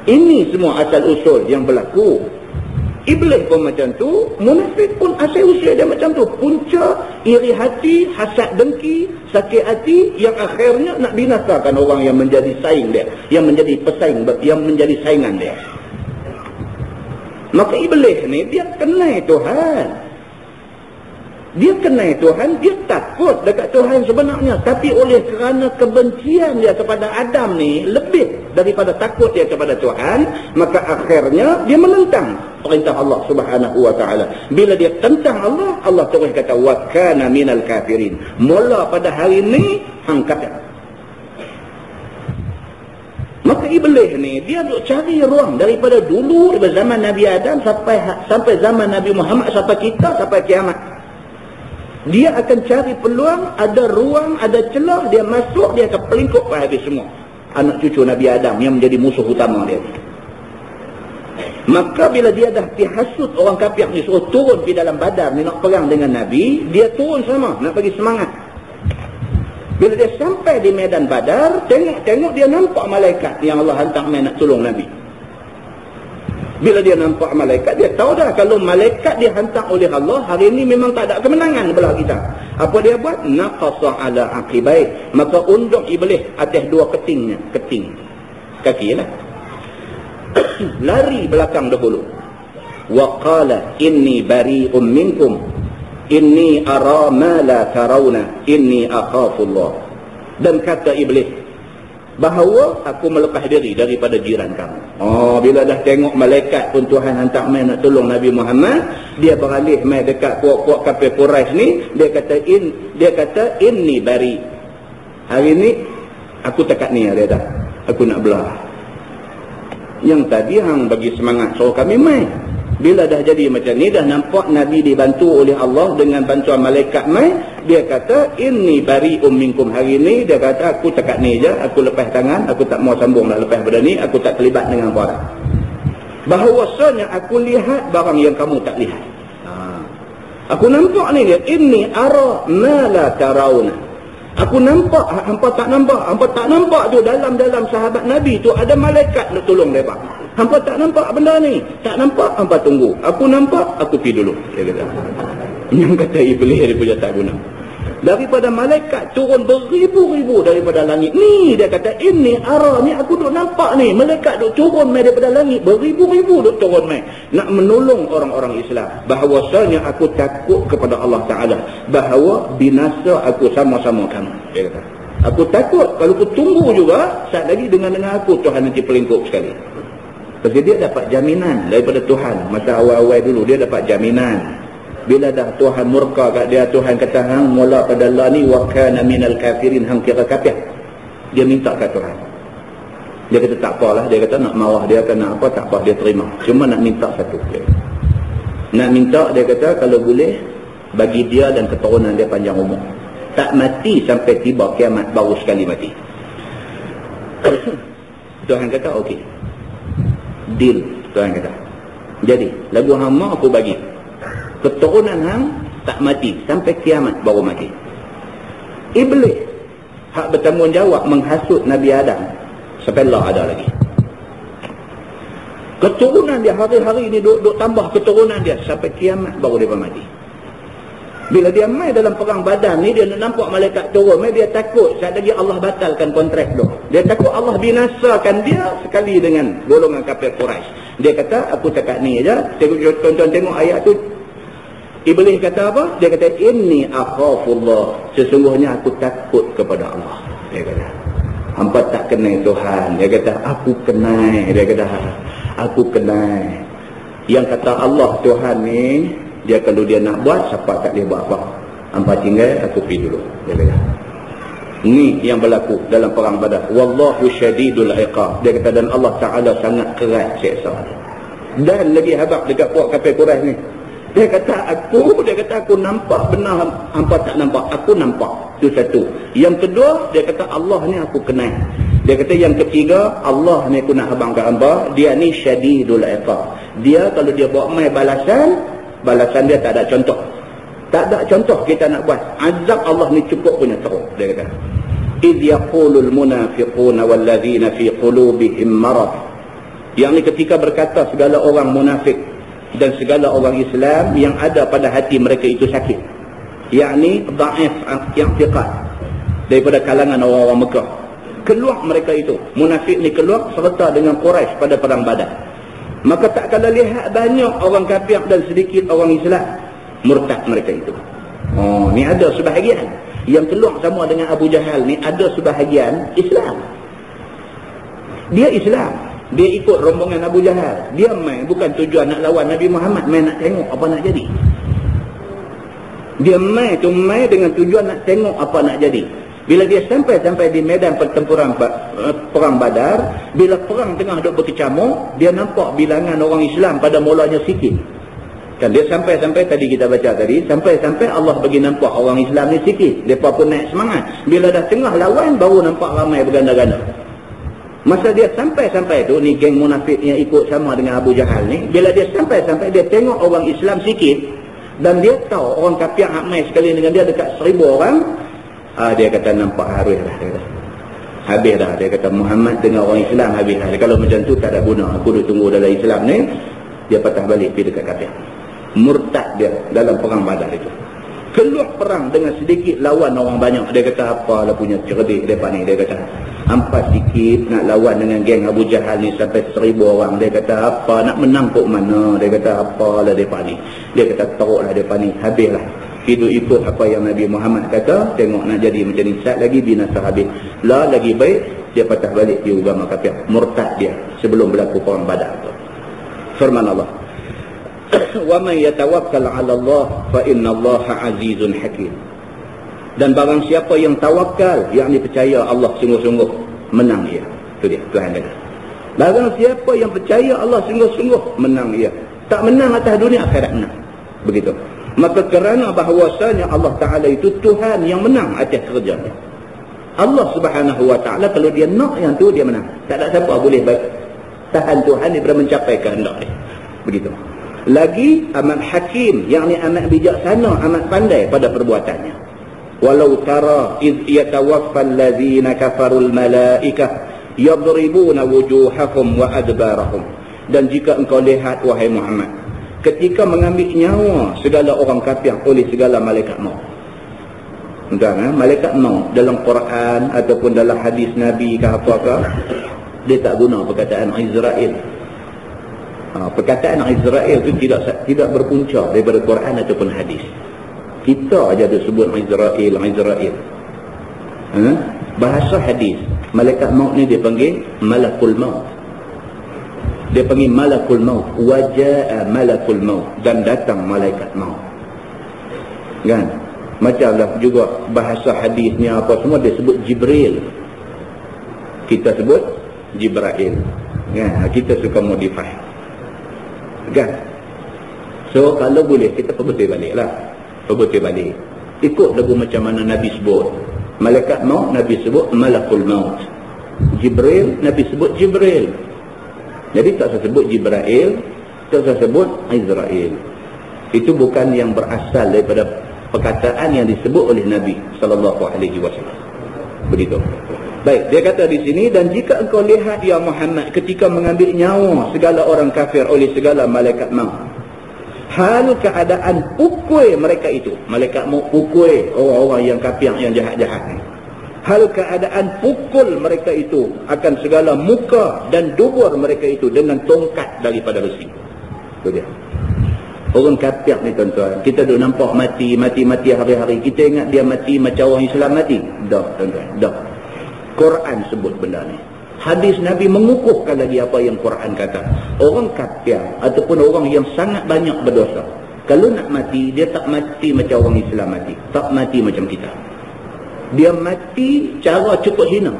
Ini semua asal usul yang berlaku. Iblis pun macam tu, munafik pun asal usul dia macam tu. Punca iri hati, hasad dengki, sakit hati yang akhirnya nak binasakan orang yang menjadi saing dia, yang menjadi pesaing, yang menjadi saingan dia. Maka iblis ni dia kenal Tuhan. Dia kenal Tuhan, dia takut dekat Tuhan sebenarnya. Tapi oleh kerana kebencian dia kepada Adam ni lebih daripada takut dia kepada Tuhan, maka akhirnya dia menentang perintah Allah Subhanahu wa taala. Bila dia tentang Allah, Allah terus kata wa kana minal kafirin. Mula pada hari ni hang kafir. Maka iblis ni dia duk cari ruang daripada dulu, daripada zaman Nabi Adam sampai zaman Nabi Muhammad, sampai kita, sampai kiamat. Dia akan cari peluang, ada ruang, ada celah, dia masuk, dia akan pelingkup pada habis semua anak cucu Nabi Adam yang menjadi musuh utama dia. Maka bila dia dah dihasut orang kafir ni suruh turun di dalam Badar ni nak perang dengan Nabi, dia turun sama nak bagi semangat. Bila dia sampai di medan Badar, tengok dia nampak malaikat yang Allah hantar main nak tolong Nabi. Bila dia nampak malaikat, dia tahu dah kalau malaikat dihantar oleh Allah, hari ini memang tak ada kemenangan belah kita. Apa dia buat? Naqasa ala aqibai. Maka unduk iblis atas dua ketingnya. Keting. Kaki lah. Lari belakang dahulu. Wa qala inni bari'um minkum. Inni ara ma la tarawna. Inni akhafullah. Dan kata iblis, bahawa aku melepas diri daripada jiran kamu. Oh, bila dah tengok malaikat pun Tuhan hantar mai nak tolong Nabi Muhammad, dia beralih mai dekat puak-puak kafir Quraisy ni, dia kata inni bari. Hari ni aku tekad ni dia dah. Aku nak belah. Yang tadi hang bagi semangat suruh kami mai. Bila dah jadi macam ni, dah nampak Nabi dibantu oleh Allah dengan bantuan malaikat mai, dia kata inni bari'um minkum. Hari ni dia kata aku cakap ni je, aku lepas tangan, aku tak mau sambung nak lepas benda ni, aku tak terlibat dengan barang. Bahawasanya aku lihat barang yang kamu tak lihat. Aku nampak ni dia, inni ara ma la tarawna. Aku nampak, hampa tak nampak. Hampa tak nampak tu dalam sahabat Nabi tu ada malaikat nak tolong mereka. Hampa tak nampak benda ni. Tak nampak, hampa tunggu. Aku nampak, aku pergi dulu. Dia kata. Yang kata iblis dia punya tak guna. Daripada malaikat turun beribu-ribu daripada langit. Ni dia kata, ini ara ni aku duk nampak ni. Malaikat duk turun mai daripada langit. Beribu-ribu duk turun mai. Nak menolong orang-orang Islam. Bahawasanya aku takut kepada Allah Ta'ala. Bahawa binasa aku sama-sama kamu. Dia kata. Aku takut kalau aku tunggu juga, saat lagi dengan aku Tuhan nanti pelingkup sekali. Sebab dia dapat jaminan daripada Tuhan. Masa awal-awal dulu dia dapat jaminan. Bila dah Tuhan murka kat dia, Tuhan kata hang mula pada Allah ni wa kana minal kafirin, hang kira kafir. Dia minta kat Tuhan. Dia kata tak apalah, dia kata nak marah dia kan nak apa tak apa, dia terima. Cuma nak minta satu. Nak minta dia kata kalau boleh bagi dia dan keturunan dia panjang umur. Tak mati sampai tiba kiamat, baru sekali mati. Tuhan kata okey. Deal, Tuhan kata. Jadi, lagu hang aku bagi. Keturunan hang tak mati sampai kiamat baru mati. Iblis hak bertanggungjawab menghasut Nabi Adam sampai Allah ada lagi. Keturunan dia hari-hari ni duk tambah keturunan dia sampai kiamat baru dia mati. Bila dia mai dalam perang Badar ni, dia nampak malaikat turun, dia takut saat lagi Allah batalkan kontrak tu. Dia takut Allah binasakan dia sekali dengan golongan kafir Quraisy. Dia kata aku cakap ni aja. Tonton tengok ayat tu. Iblis kata apa? Dia kata inni akhafullah. Sesungguhnya aku takut kepada Allah. Dia kata hampa tak kenal Tuhan. Dia kata aku kenal. Dia kata aku kenal. Yang kata Allah Tuhan ni, dia kalau dia nak buat, siapa tak boleh buat apa. Hampa tinggal, aku pergi dulu. Dia kata. Ni yang berlaku dalam perang Badar. Wallahu syadidul iqab. Dia kata dan Allah Ta'ala sangat keras seksa. Dan lagi habaq dekat puak kafir Quraisy ni. Dia kata aku nampak benar hampa tak nampak. Aku nampak. Itu satu. Yang kedua, dia kata Allah ni aku kenal. Dia kata yang ketiga, Allah ni aku nak habang kat hampa, dia ni syadidul iqab. Dia kalau dia buat mai balasan dia tak ada contoh. Tak ada contoh kita nak buat. Azab Allah ni cukup punya teruk. Dia kata, idh yaqulul munafiquna walladzina fi qulubihim marad. Yang ni ketika berkata segala orang munafik dan segala orang Islam yang ada pada hati mereka itu sakit. Yakni dhaif i'tiqad daripada kalangan orang-orang Mekah. Keluar mereka itu. Munafik ni keluar serta dengan Quraisy pada perang Badar. Maka tak kala lihat banyak orang kafir dan sedikit orang Islam, murtad mereka itu. Oh, ni ada sebahagian yang keluar sama dengan Abu Jahal ni, ada sebahagian Islam. Dia Islam, dia ikut rombongan Abu Jahal. Dia main bukan tujuan nak lawan Nabi Muhammad, main nak tengok apa nak jadi. Dia main dengan tujuan nak tengok apa nak jadi. Bila dia sampai di medan pertempuran perang Badar, bila perang tengah duk berkecamuk, dia nampak bilangan orang Islam pada mulanya sikit. Kan dia sampai tadi kita baca tadi, sampai Allah bagi nampak orang Islam ni sikit. Depa pun naik semangat. Bila dah tengah lawan baru nampak ramai berganda-ganda. Masa dia sampai tu, ni geng munafik yang ikut sama dengan Abu Jahal ni, bila dia sampai dia tengok orang Islam sikit dan dia tahu orang kafir ramai sekali dengan dia dekat 1000 orang. Dia kata nampak harus dah. Dia kata habis dah. Dia kata Muhammad dengan orang Islam habis dah. Kalau macam tu tak ada guna. Aku duk tunggu dalam Islam ni. Dia patah balik pergi dekat kafir. Murtad dia dalam perang Badar itu. Keluar perang dengan sedikit lawan orang banyak. Dia kata apalah punya cerdik mereka ni. Dia kata hampa sikit nak lawan dengan geng Abu Jahal ni sampai 1000 orang. Dia kata apa nak menang kok mana. Dia kata apalah mereka ni. Dia kata teruklah mereka ni. Habislah. Hidup ikut apa yang Nabi Muhammad kata, tengok nak jadi macam ni, sat lagi binasa habis. Lah lagi baik dia patah balik di agama kafir, murtad dia sebelum berlaku perang Badar tu. Firman Allah, wa man yatawakkal 'ala Allah fa innallaha 'azizun hakim. Dan barang siapa yang tawakal, yakni percaya Allah sungguh-sungguh, menang dia. Itu dia Tuhan kata. Barang siapa yang percaya Allah sungguh-sungguh, menang dia. Tak menang atas dunia, akhirat menang. Begitu. Maka kerana bahawasanya Allah Ta'ala itu Tuhan yang menang atas kerjanya. Allah Subhanahu Wa Ta'ala kalau dia nak yang tu dia menang. Tak ada siapa boleh tahan Tuhan daripada mencapai kehendak dia. Begitu. Lagi amat hakim, yakni amat bijaksana, amat pandai pada perbuatannya. Walau tara iz yatawaffal ladzina kafarul malaikah yadribuna wujuhahum wa adbarahum. Dan jika engkau lihat wahai Muhammad, ketika mengambil nyawa segala orang kafir oleh segala malaikat maut. Entah malaikat maut dalam Quran ataupun dalam hadis Nabi ke apa-apa, dia tak guna perkataan Israel. Perkataan Israel itu tidak berpunca daripada Quran ataupun hadis. Kita aja disebut Israel. Bahasa hadis, malaikat maut ni dia panggil malakul maut. Dia panggil malakul maut. Waja'a malakul maut. Dan datang malaikat maut. Kan? Macamlah juga bahasa hadisnya apa semua dia sebut Jibril. Kita sebut Jibrail. Kan? Kita suka modify. Kan? So kalau boleh kita perbetul balik lah. Perbetul balik. Ikut lagu macam mana Nabi sebut. Malaikat maut Nabi sebut malakul maut. Jibril Nabi sebut Jibril. Jadi tak saya sebut Jibrail, tak saya sebut Israel. Itu bukan yang berasal daripada perkataan yang disebut oleh Nabi sallallahu alaihi wasallam. Begitu. Baik, dia kata di sini, dan jika engkau lihat ya Muhammad ketika mengambil nyawa segala orang kafir oleh segala malaikat maut. Hal keadaan pukul mereka itu, malaikat maut pukul orang-orang yang kafir yang jahat-jahat ni. Hal keadaan pukul mereka itu akan segala muka dan dubur mereka itu dengan tongkat daripada besi. Itu dia. Orang kafir ni tuan-tuan, kita duk nampak mati hari-hari. Kita ingat dia mati macam orang Islam mati. Dah tuan-tuan, dah. Quran sebut benda ni. Hadis Nabi mengukuhkan lagi apa yang Quran kata. Orang kafir ataupun orang yang sangat banyak berdosa, kalau nak mati, dia tak mati macam orang Islam mati. Tak mati macam kita. Dia mati cara cukup hina.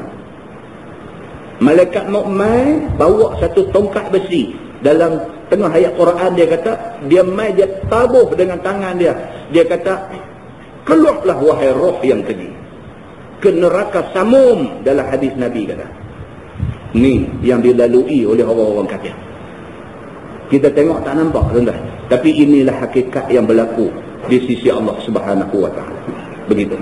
Malaikat maut mai bawa satu tongkat besi. Dalam tengah ayat Quran dia kata, dia mai dia tabuh dengan tangan dia. Dia kata, keluarlah wahai roh yang keji ke neraka samum. Dalam hadis Nabi kata. Ni yang dilalui oleh orang-orang kafir. Kita tengok tak nampak, tuan-tuan. Tapi inilah hakikat yang berlaku di sisi Allah Subhanahu wa taala. Begitu.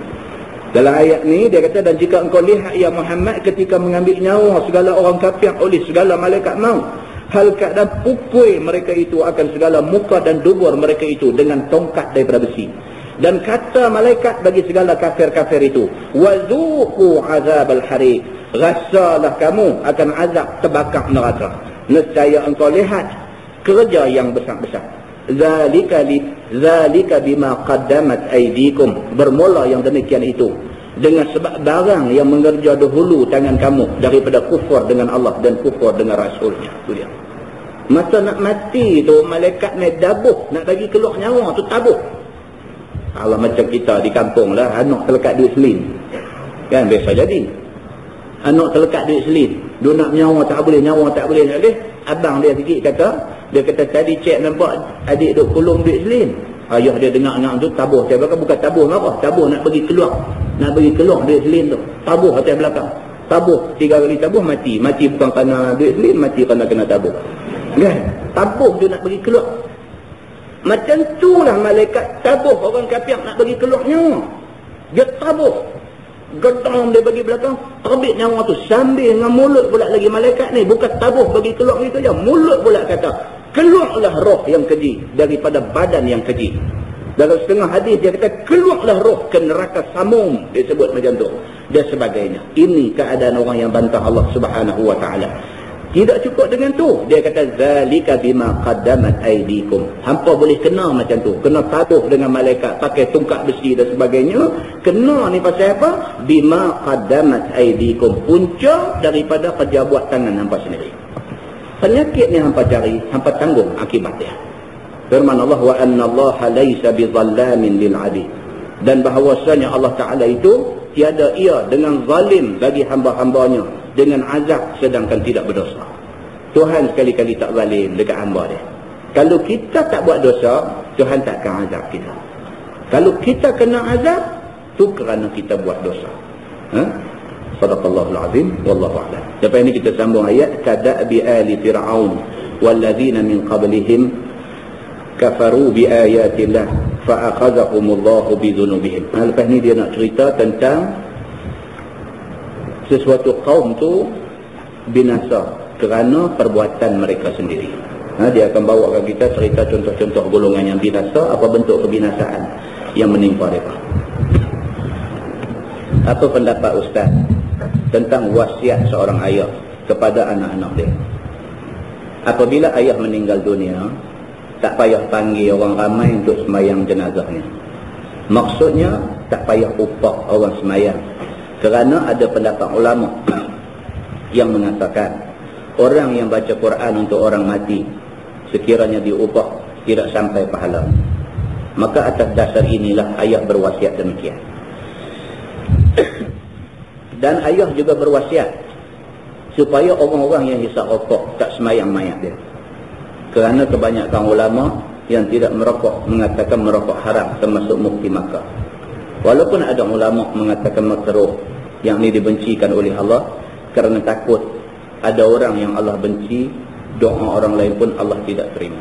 Dalam ayat ni dia kata, dan jika engkau lihat ya Muhammad ketika mengambil nyawa segala orang kafir oleh segala malaikat maut, hal keadaan pukul mereka itu akan segala muka dan dubur mereka itu dengan tongkat daripada besi. Dan kata malaikat bagi segala kafir-kafir itu, wazuqu azabal hariq, rasalah kamu akan azab terbakar neraka. Nescaya engkau lihat kerja yang besar-besar. Zalika bima qaddamat aydikum, bermula yang demikian itu dengan sebab barang yang mengerja dahulu tangan kamu daripada kufur dengan Allah dan kufur dengan Rasulnya. Itu dia. Masa nak mati tu, malaikat naik dabuh nak bagi keluar nyawa tu, tabuh. Kalau macam kita di kampung lah, anak terlekat duit selin, kan biasa jadi. Anak terlekat duit selin, dia nak nyawa tak boleh, nyawa tak boleh. Abang dia sikit kata, dia kata tadi cik nampak adik duk kulung duit selin. Ayah dia dengar tu tabuh atas belakang, bukan tabuh apa, tabuh nak bagi keluar, nak bagi keluar duit selin tu, tabuh atas belakang. Tabuh 3 kali tabuh, mati bukan kerana duit selin, mati kerana kena tabuh, kan? Tabuh dia nak bagi keluar. Macam tu lah malaikat tabuh orang kafir nak bagi keluar nyawa. Dia tabuh, gedang dia bagi belakang, terbit nyawa tu sambil dengan mulut pula lagi malaikat ni. Bukan tabuh bagi keluar itu je, mulut pula kata, keluarlah roh yang keji daripada badan yang keji. Dalam setengah hadis dia kata, keluarlah roh ke neraka samum, dia sebut macam tu dan sebagainya. Ini keadaan orang yang bantah Allah Subhanahu wa taala. Tidak cukup dengan tu, dia kata zalika bima qaddamat aydikum. Hampa boleh kena macam tu, kena tabuh dengan malaikat pakai tungkat besi dan sebagainya. Kena ni pasal apa? Bima qaddamat aydikum, punca daripada kerja buat tangan hampa sendiri. Penyakit ni hampa cari, hampa tanggung akibatnya. Firman Allah, wa anna Allah laysa bizallamin lil 'abid, dan bahawasanya Allah Taala itu tiada ia dengan zalim bagi hamba-hambanya dengan azab sedangkan tidak berdosa. Tuhan sekali-kali tak zalim dekat hamba dia. Kalau kita tak buat dosa, Tuhan tak akan azab kita. Kalau kita kena azab, tu kerana kita buat dosa. Sadaqallahul azim, wallahu a'lam. Lepas ini kita sambung ayat, kada'bi ali fir'aun walladzina min qablihim kafaru bi ayatillah fa akhadhahumullahu bi dhunubihim. Lepas ni dia nak cerita tentang sesuatu kaum tu binasa kerana perbuatan mereka sendiri. Dia akan bawakan kita cerita contoh-contoh golongan yang binasa, apa bentuk kebinasaan yang menimpa mereka. Apa pendapat Ustaz tentang wasiat seorang ayah kepada anak-anak dia? Apabila ayah meninggal dunia, tak payah panggil orang ramai untuk sembahyang jenazahnya. Maksudnya tak payah upah orang sembahyang. Kerana ada pendapat ulama yang mengatakan orang yang baca Quran untuk orang mati, sekiranya diupah tidak sampai pahala. Maka atas dasar inilah ayah berwasiat demikian. Dan ayah juga berwasiat supaya orang-orang yang hisap rokok tak sembahyang mayat dia. Kerana kebanyakan ulama yang tidak merokok mengatakan merokok haram, termasuk mufti Makkah. Walaupun ada ulama mengatakan makruh, yang ini dibencikan oleh Allah, kerana takut ada orang yang Allah benci, doa orang lain pun Allah tidak terima.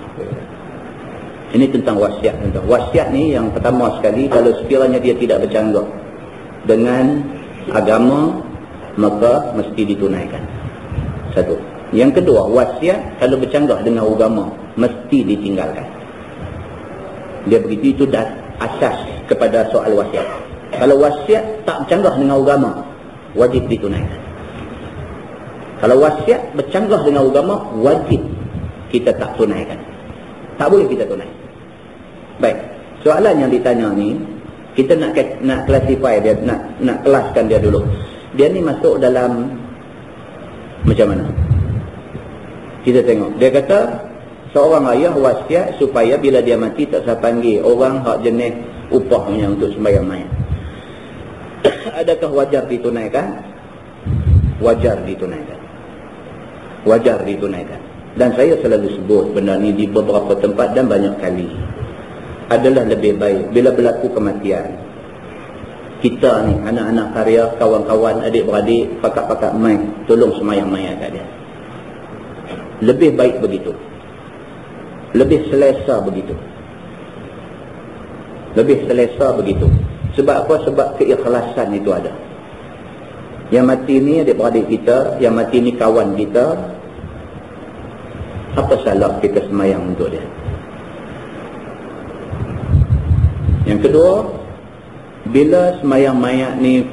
Ini tentang wasiat. Wasiat ni yang pertama sekali, kalau sekiranya dia tidak bercanggah dengan agama, maka mesti ditunaikan. Satu. Yang kedua, wasiat kalau bercanggah dengan agama, mesti ditinggalkan. Dia begitu, itu dah asas kepada soal wasiat. Kalau wasiat tak bercanggah dengan agama, wajib ditunaikan. Kalau wasiat bercanggah dengan agama, wajib kita tak tunaikan. Tak boleh kita tunaikan. Baik, soalan yang ditanya ni, kita nak classify dia, nak kelaskan dia dulu. Dia ni masuk dalam macam mana? Kita tengok. Dia kata seorang ayah wasiat supaya bila dia mati tak usah panggil orang hak jenis upahnya untuk sembahyang mayat. Adakah wajar ditunaikan? Wajar ditunaikan. Wajar ditunaikan. Dan saya selalu sebut benda ni di beberapa tempat dan banyak kali. Adalah lebih baik bila berlaku kematian, kita ni, anak-anak karya, kawan-kawan, adik-beradik, pakak-pakak main, tolong sembahyang mayat kat dia. Lebih baik begitu. lebih selesa begitu. Lebih selesa begitu. Sebab apa? Sebab keikhlasan itu ada. Yang mati ni adik-beradik kita, yang mati ni kawan kita. Apa salah kita semayang untuk dia? Yang kedua, bila semayang mayat ni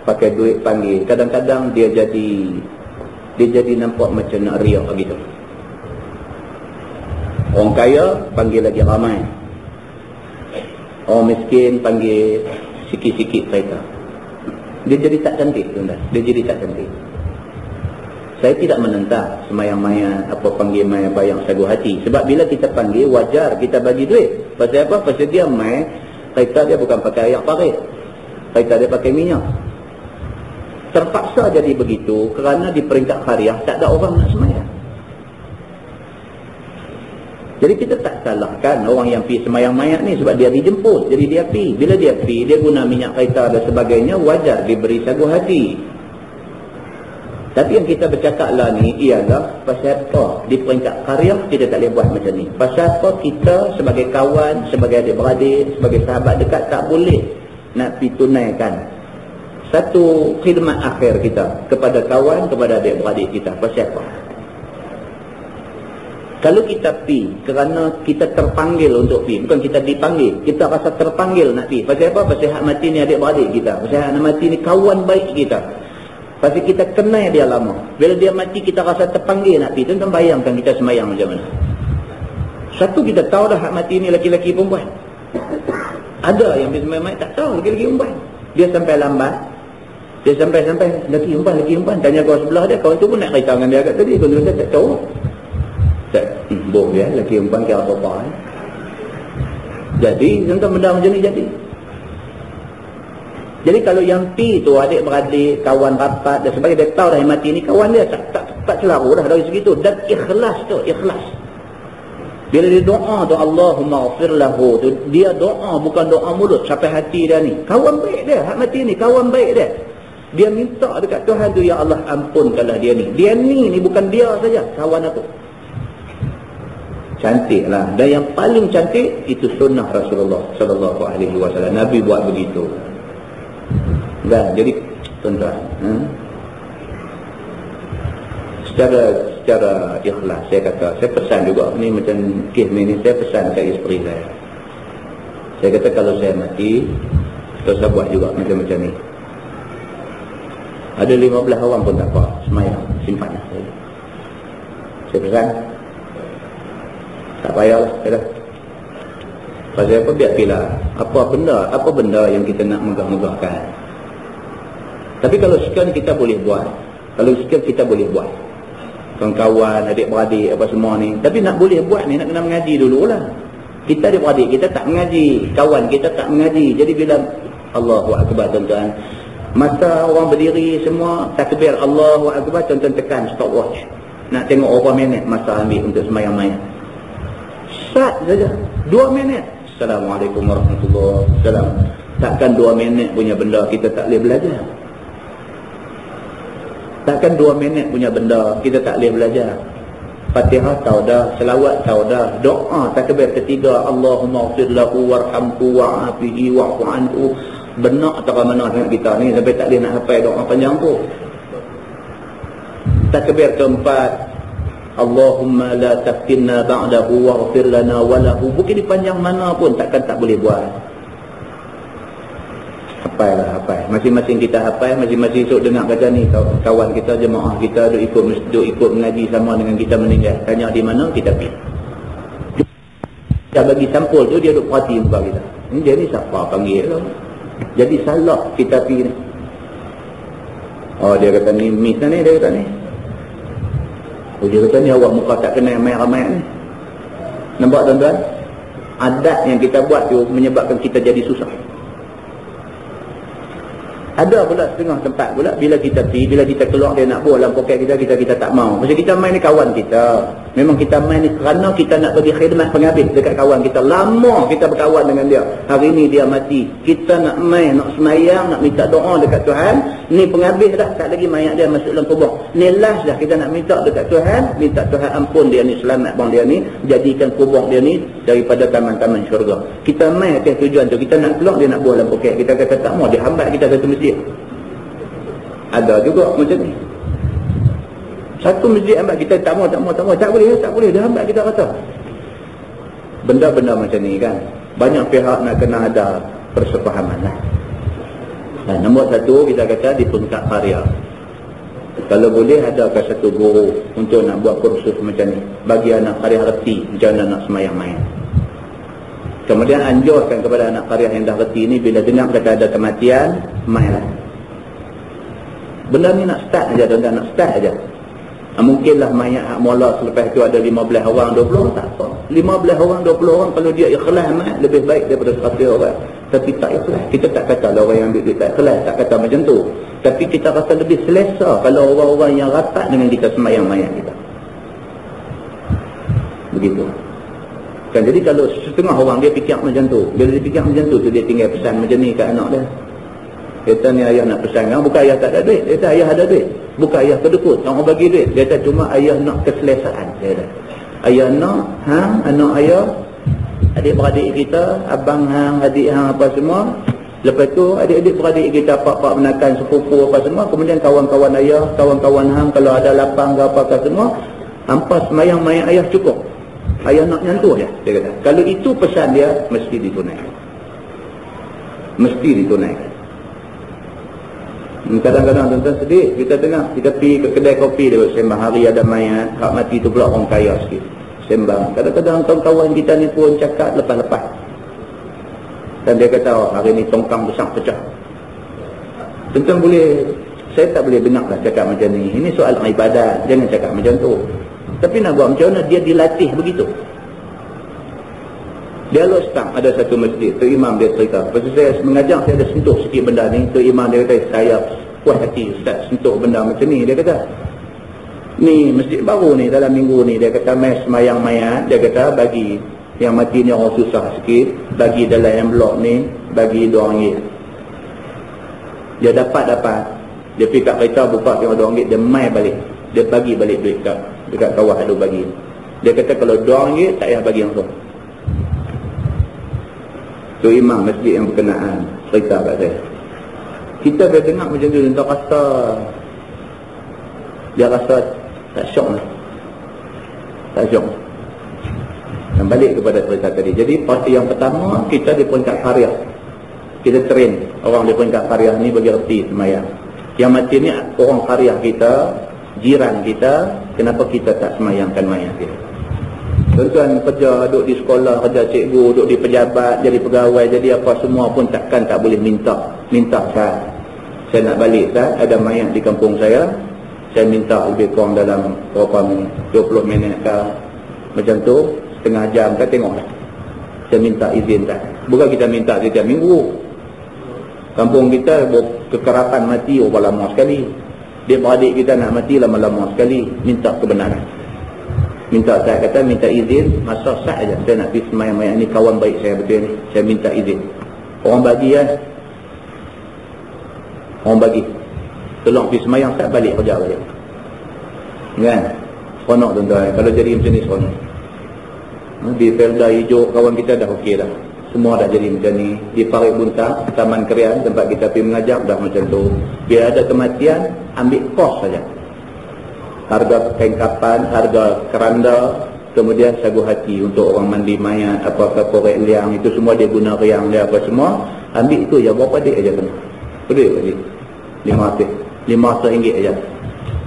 pakai duit panggil, kadang-kadang dia jadi nampak macam nak riak gitu. Orang kaya panggil lagi ramai, orang miskin panggil sikit-sikit kereta. Dia jadi tak cantik, tuan-tuan. Dia jadi tak cantik. Saya tidak menentang semayang mayat, apa panggil mayat bayang sagu hati. Sebab bila kita panggil, wajar kita bagi duit. Pasal apa? Pasal dia mai, kereta dia bukan pakai air parit, kereta dia pakai minyak. Terpaksa jadi begitu kerana di peringkat hariah tak ada orang nak semayang. Jadi kita tak salahkan orang yang pergi semayang mayat ni sebab dia dijemput. Jadi dia pergi. Bila dia pergi, dia guna minyak kereta dan sebagainya, wajar diberi sagu hati. Tapi yang kita bercakap lah ni ialah pasal apa di peringkat karya kita tak boleh buat macam ni. Pasal apa kita sebagai kawan, sebagai adik-beradik, sebagai sahabat dekat tak boleh nak pergi tunaikan satu khidmat akhir kita kepada kawan, kepada adik-beradik kita. Pasal apa? Kalau kita pergi kerana kita terpanggil untuk pergi, bukan kita dipanggil, kita rasa terpanggil nak pergi. Pasal apa? Pasal hak mati ni adik-beradik kita. Pasal hak mati ni kawan baik kita. Pasal kita kenal dia lama. Bila dia mati kita rasa terpanggil nak pergi. Tuan-tuan bayangkan kita semayang macam mana. Satu kita tahu dah hak mati ni laki-laki perempuan. Ada yang pergi semayang tak tahu laki-laki perempuan. Dia sampai lambat. Dia sampai laki perempuan. Tanya kawan sebelah dia. Kawan tu pun nak cerita dengan dia agak tadi. Kawan tu tak tahu. Boh dia laki perempuan kira apa-apa. Jadi tuan-tuan benda macam ni jadi. Jadi kalau yang pi tu adik-beradik, kawan rapat dan sebagainya, dia tahu dah yang mati ni kawan dia tak celaru dah dari segitu. Dan ikhlas tu, ikhlas. Bila dia doa tu Allahumma ghafir lahu tu, dia doa bukan doa mulut sampai hati dia ni. Kawan baik dia, hak mati ni kawan baik dia. Dia minta dekat Tuhan tu, ya Allah ampunkanlah dia ni. Dia ni bukan dia saja, kawan aku. Cantiklah. Dan yang paling cantik itu sunnah Rasulullah sallallahu alaihi wasallam. Nabi buat begitu. Dan jadi tuan-tuan, secara ikhlas saya kata, saya pesan juga ni macam kes ni saya pesan kat isteri saya. Saya kata kalau saya mati, saya buat juga macam ni. Ada 15 orang pun tak apa, semayang, simpan saya. Saya pesan, tak payahlah, kata. Pasal apa biar pilih. Apa benda yang kita nak megah-megahkan. Tapi kalau sekian kita boleh buat. Kawan-kawan, adik-beradik apa semua ni. Tapi nak boleh buat ni nak kena mengaji dulu lah. Kita adik-beradik kita tak mengaji, kawan kita tak mengaji. Jadi bila Allahu Akbar tuan-tuan, masa orang berdiri semua takbir Allahu Akbar, tuan-tuan tekan stopwatch. Nak tengok berapa minit masa ambil untuk semayang mayat. Sat saja 2 minit. Assalamualaikum warahmatullahi wabarakatuh. Takkan 2 minit punya benda kita tak boleh belajar. Takkan 2 minit punya benda kita tak boleh belajar. Fatihah tahu dah, selawat tahu dah, doa takbir ketiga Allahumma ighfir lahu warhamhu wa'afihi wa'fu anhu. Benak tak mana sangat kita ni sampai tak boleh nak hafal doa panjang tu. Takbir keempat Allahumma la taftinna ba'dahu waghfir lana walahu. Bukan di panjang mana pun takkan tak boleh buat. Hafal. Masing-masing kita hafal, masing-masing esok dengar kata ni kawan kita, jemaah kita duk ikut mengaji sama dengan kita meninggal. Tanya di mana kita pergi. Kita bagi sampul tu dia duk perhati muka kita. Ini dia ni siapa panggil tu. Jadi salah kita pergi ni. Oh dia kata ni miss ni, dia kata ni. Oh dia kata ni awak muka tak kenal ramai-ramai ni. Nampak tuan-tuan? Adat yang kita buat tu menyebabkan kita jadi susah. Ada pula setengah tempat pula bila kita pergi, bila kita keluar dia nak buat dalam poket kita tak mau. Macam kita main ni kawan kita. Memang kita main ni kerana kita nak bagi khidmat penghabis dekat kawan kita. Lama kita berkawan dengan dia. Hari ni dia mati. Kita nak main, nak semayang, nak minta doa dekat Tuhan. Ni penghabis dah, tak lagi mayat dia masuk dalam kubur. Ni last dah, kita nak minta dekat Tuhan. Minta Tuhan ampun dia ni, selamat bang dia ni. Jadikan kubur dia ni daripada taman-taman syurga. Kita main atas tujuan tu. Kita nak keluar, dia nak buang dalam poket. Kita kata tak mau, dia hambat kita satu masjid. Ada juga macam ni. Satu masjid hambat kita, tak mau. Tak boleh, dia hambat kita kata. Benda-benda macam ni kan, banyak pihak nak kena ada persefahaman lah. Dan nombor satu, kita kata di puncak karya, kalau boleh ada ke satu guru untuk nak buat kursus macam ni, bagi anak karya reti macam mana nak semayang main. Kemudian anjurkan kepada anak karya yang dah reti ni, bila dengar kata ada kematian, main lah. Benda ni nak start aja, tuan-tuan, nak start aja. Mungkinlah mayat hak mula selepas tu ada 15 orang, 20 orang, tak apa. 15 orang, 20 orang, kalau dia ikhlas mayat, lebih baik daripada 100 orang. Tapi tak ikhlas. Kita tak kata lah orang yang ambil duit tak ikhlas, tak kata macam tu. Tapi kita rasa lebih selesa kalau orang-orang yang rapat dengan kita semayang mayat kita. Begitu. Kan, jadi kalau setengah orang dia fikir macam tu. Bila dia fikir macam tu, dia tinggal pesan macam ni kat anak dia. Kata ni ayah nak pesan, bukan ayah tak ada duit. Dia kata ayah ada duit. Bukan ayah kedekut, orang bagi duit. Dia kata cuma ayah nak keselesaan. Dia kata ayah nak, anak ayah, adik-beradik kita, abang hang, adik hang apa semua. Lepas tu adik-adik beradik kita, pak-pak menakan, sepupu apa semua. Kemudian kawan-kawan ayah, kawan-kawan hang, kalau ada lapang ke apa semua, hampa semayang mayat ayah cukup. Ayah nak nyantuh je, dia kata. Kalau itu pesan dia, mesti ditunaikan. Mesti ditunaikan. Kadang-kadang tuan-tuan sedih, kita tengah, kita pergi ke kedai kopi dia sembang, hari ada mayat, hak mati tu pula orang kaya sikit sembang. Kadang-kadang kawan-kawan kita ni pun cakap lepas-lepas, dan dia kata, oh, hari ni tongkang besar pecah. Tuan-tuan boleh, saya tak boleh benarlah cakap macam ni. Ini soal ibadat, jangan cakap macam tu. Tapi nak buat macam mana, dia dilatih begitu. Dia lalu start, ada satu masjid, tu imam dia cerita. Lepas saya mengajar, saya ada sentuh sikit benda ni. Tu imam dia kata, saya puas hati Ustaz sentuh benda macam ni. Dia kata, ni masjid baru ni, dalam minggu ni, dia kata mai semayang mayat. Dia kata bagi yang mati ni orang susah sikit, bagi dalam envelope ni, bagi RM2. Dia dapat. Dia pergi kat kereta, buka tengok RM2, dia mai balik. Dia bagi balik duit dekat kawah ada bagi. Dia kata kalau RM2 tak payah bagi langsung. Tu imam masjid yang berkenaan cerita kat saya. Kita dah dengar macam tu, dia rasa tak syok lah. Tak syok. Dan balik kepada cerita tadi. Jadi parti yang pertama, kita di peringkat karya. Kita train orang di peringkat karya ni bagi reti semayang. Yang mati ni orang karya kita, jiran kita, kenapa kita tak semayangkan mayat kita? Tuan-tuan kerja, duduk di sekolah, kerja cikgu, duduk di pejabat, jadi pegawai, jadi apa semua pun takkan tak boleh minta saya nak balik Ustaz, ada mayat di kampung saya minta lebih kurang dalam berapa minit, 20 minit ke macam tu, setengah jam kan, tengoklah saya minta izin tak. Bukan kita minta setiap minggu. Kampung kita kekerapan mati lama sekali, dia beradik kita nak mati lama-lama sekali, minta kebenaran. Saya kata minta izin, masa sah aja saya nak pergi semayang mayat ni, kawan baik saya betul ni, saya minta izin. Orang bagi kan, orang bagi tolong pergi semayang, tak balik kerja balik kan. Seronok tuan-tuan, kalau jadi macam ni seronok. Di Felda Hijau kawan kita dah okey dah, semua dah jadi macam ni. Di Parit Buntang, Taman Kerian, tempat kita pergi mengajar, dah macam tu. Bila ada kematian, ambil kos saja, harga kain kapan, harga keranda, kemudian sagu hati untuk orang mandi mayat, apa-apa korek liang, itu semua dia guna riang dia apa semua, ambil itu je. Berapa dik aja kena? Pedih tadi RM500 aja.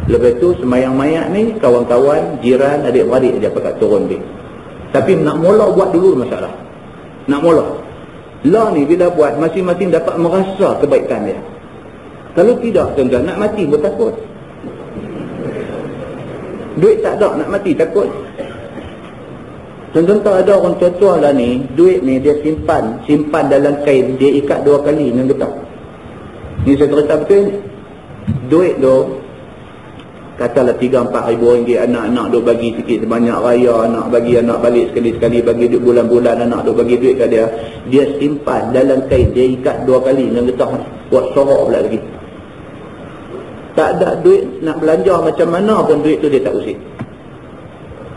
Lepas tu semayang mayat ni, kawan-kawan, jiran, adik-beradik aja pakat turun dik. Tapi nak mula buat dulu masalah. Nak mula lah ni, bila buat masing-masing dapat merasa kebaikan dia. Kalau tidak tuan-tuan, nak mati pun takut. Duit tak ada, nak mati takut. Tuan-tuan tahu ada orang tua-tua lah ni, duit ni dia simpan dalam kain, dia ikat 2 kali dengan getah. Ni saya cerita betul ni. Duit tu Katalah 3-4 ribu ringgit, anak-anak duk bagi sikit sebanyak raya, anak bagi anak balik sekali-sekali, bagi duit bulan-bulan, anak duk bagi duit kat dia. Dia simpan dalam kain, dia ikat 2 kali dengan getah, buat sorok pula lagi. Tak ada duit nak belanja macam mana pun, duit tu dia tak usik.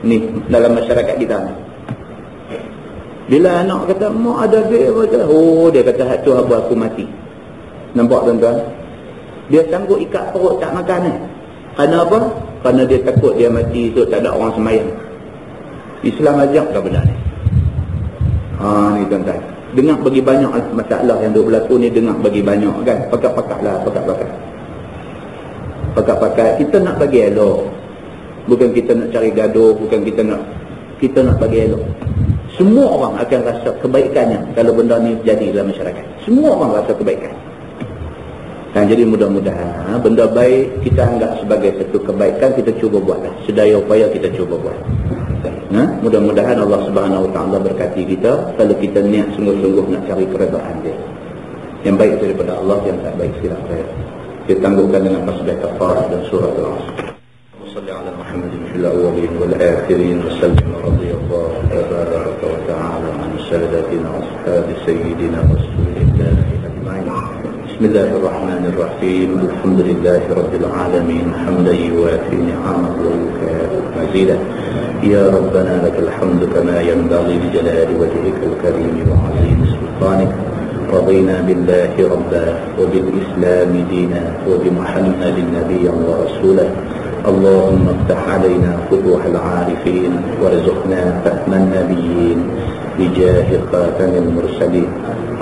Ni dalam masyarakat kita ni. Bila anak kata, mak ada duit apa? Oh, dia kata, hak tu apa aku mati. Nampak tuan-tuan? Dia sanggup ikat perut tak makan ni. Kerana apa? Kerana dia takut dia mati tu tak ada orang semayang. Islam ajak tak benar ni. Ni tuan-tuan. Dengar bagi banyak masalah yang duk berlaku ni, dengar bagi banyak kan. Pakat-pakat lah, pakat-pakat. Pakat-pakat. Kita nak bagi elok. Bukan kita nak cari gaduh, bukan kita nak bagi elok. Semua orang akan rasa kebaikannya kalau benda ni jadi dalam masyarakat. Semua orang rasa kebaikan. Dan jadi mudah-mudahan benda baik kita anggap sebagai satu kebaikan, kita cuba buatlah. Sedaya upaya kita cuba buat. Mudah-mudahan Allah Subhanahu Wa Taala berkati kita kalau kita niat sungguh-sungguh nak cari keredaan dia. Yang baik daripada Allah, yang tak baik silap saya. Kita tangguhkan dengan tasbih kafarah dan surah Al-Asr. صلى على محمد في الأولين والآخرين وسلم رضي الله تبارك وتعالى عن سادتنا أصحاب سيدنا رسول الله أجمعين. بسم الله الرحمن الرحيم. الحمد لله رب العالمين حمدا يوافي نعمه ويكافئ مزيدا. يا ربنا لك الحمد كما ينبغي لجلال وجهك الكريم وعظيم سلطانك. رضينا بالله ربا وبالإسلام دينا وبمحمد نبيا ورسولا. اللهم افتح علينا فتوح العارفين وارزقنا فهم النبيين بجاه خاتم المرسلين.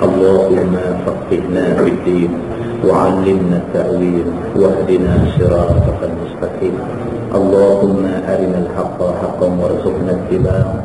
اللهم فقهنا في الدين وعلمنا التأويل واهدنا صراطك المستقيم. اللهم أرنا الحق حقا وارزقنا اتباعه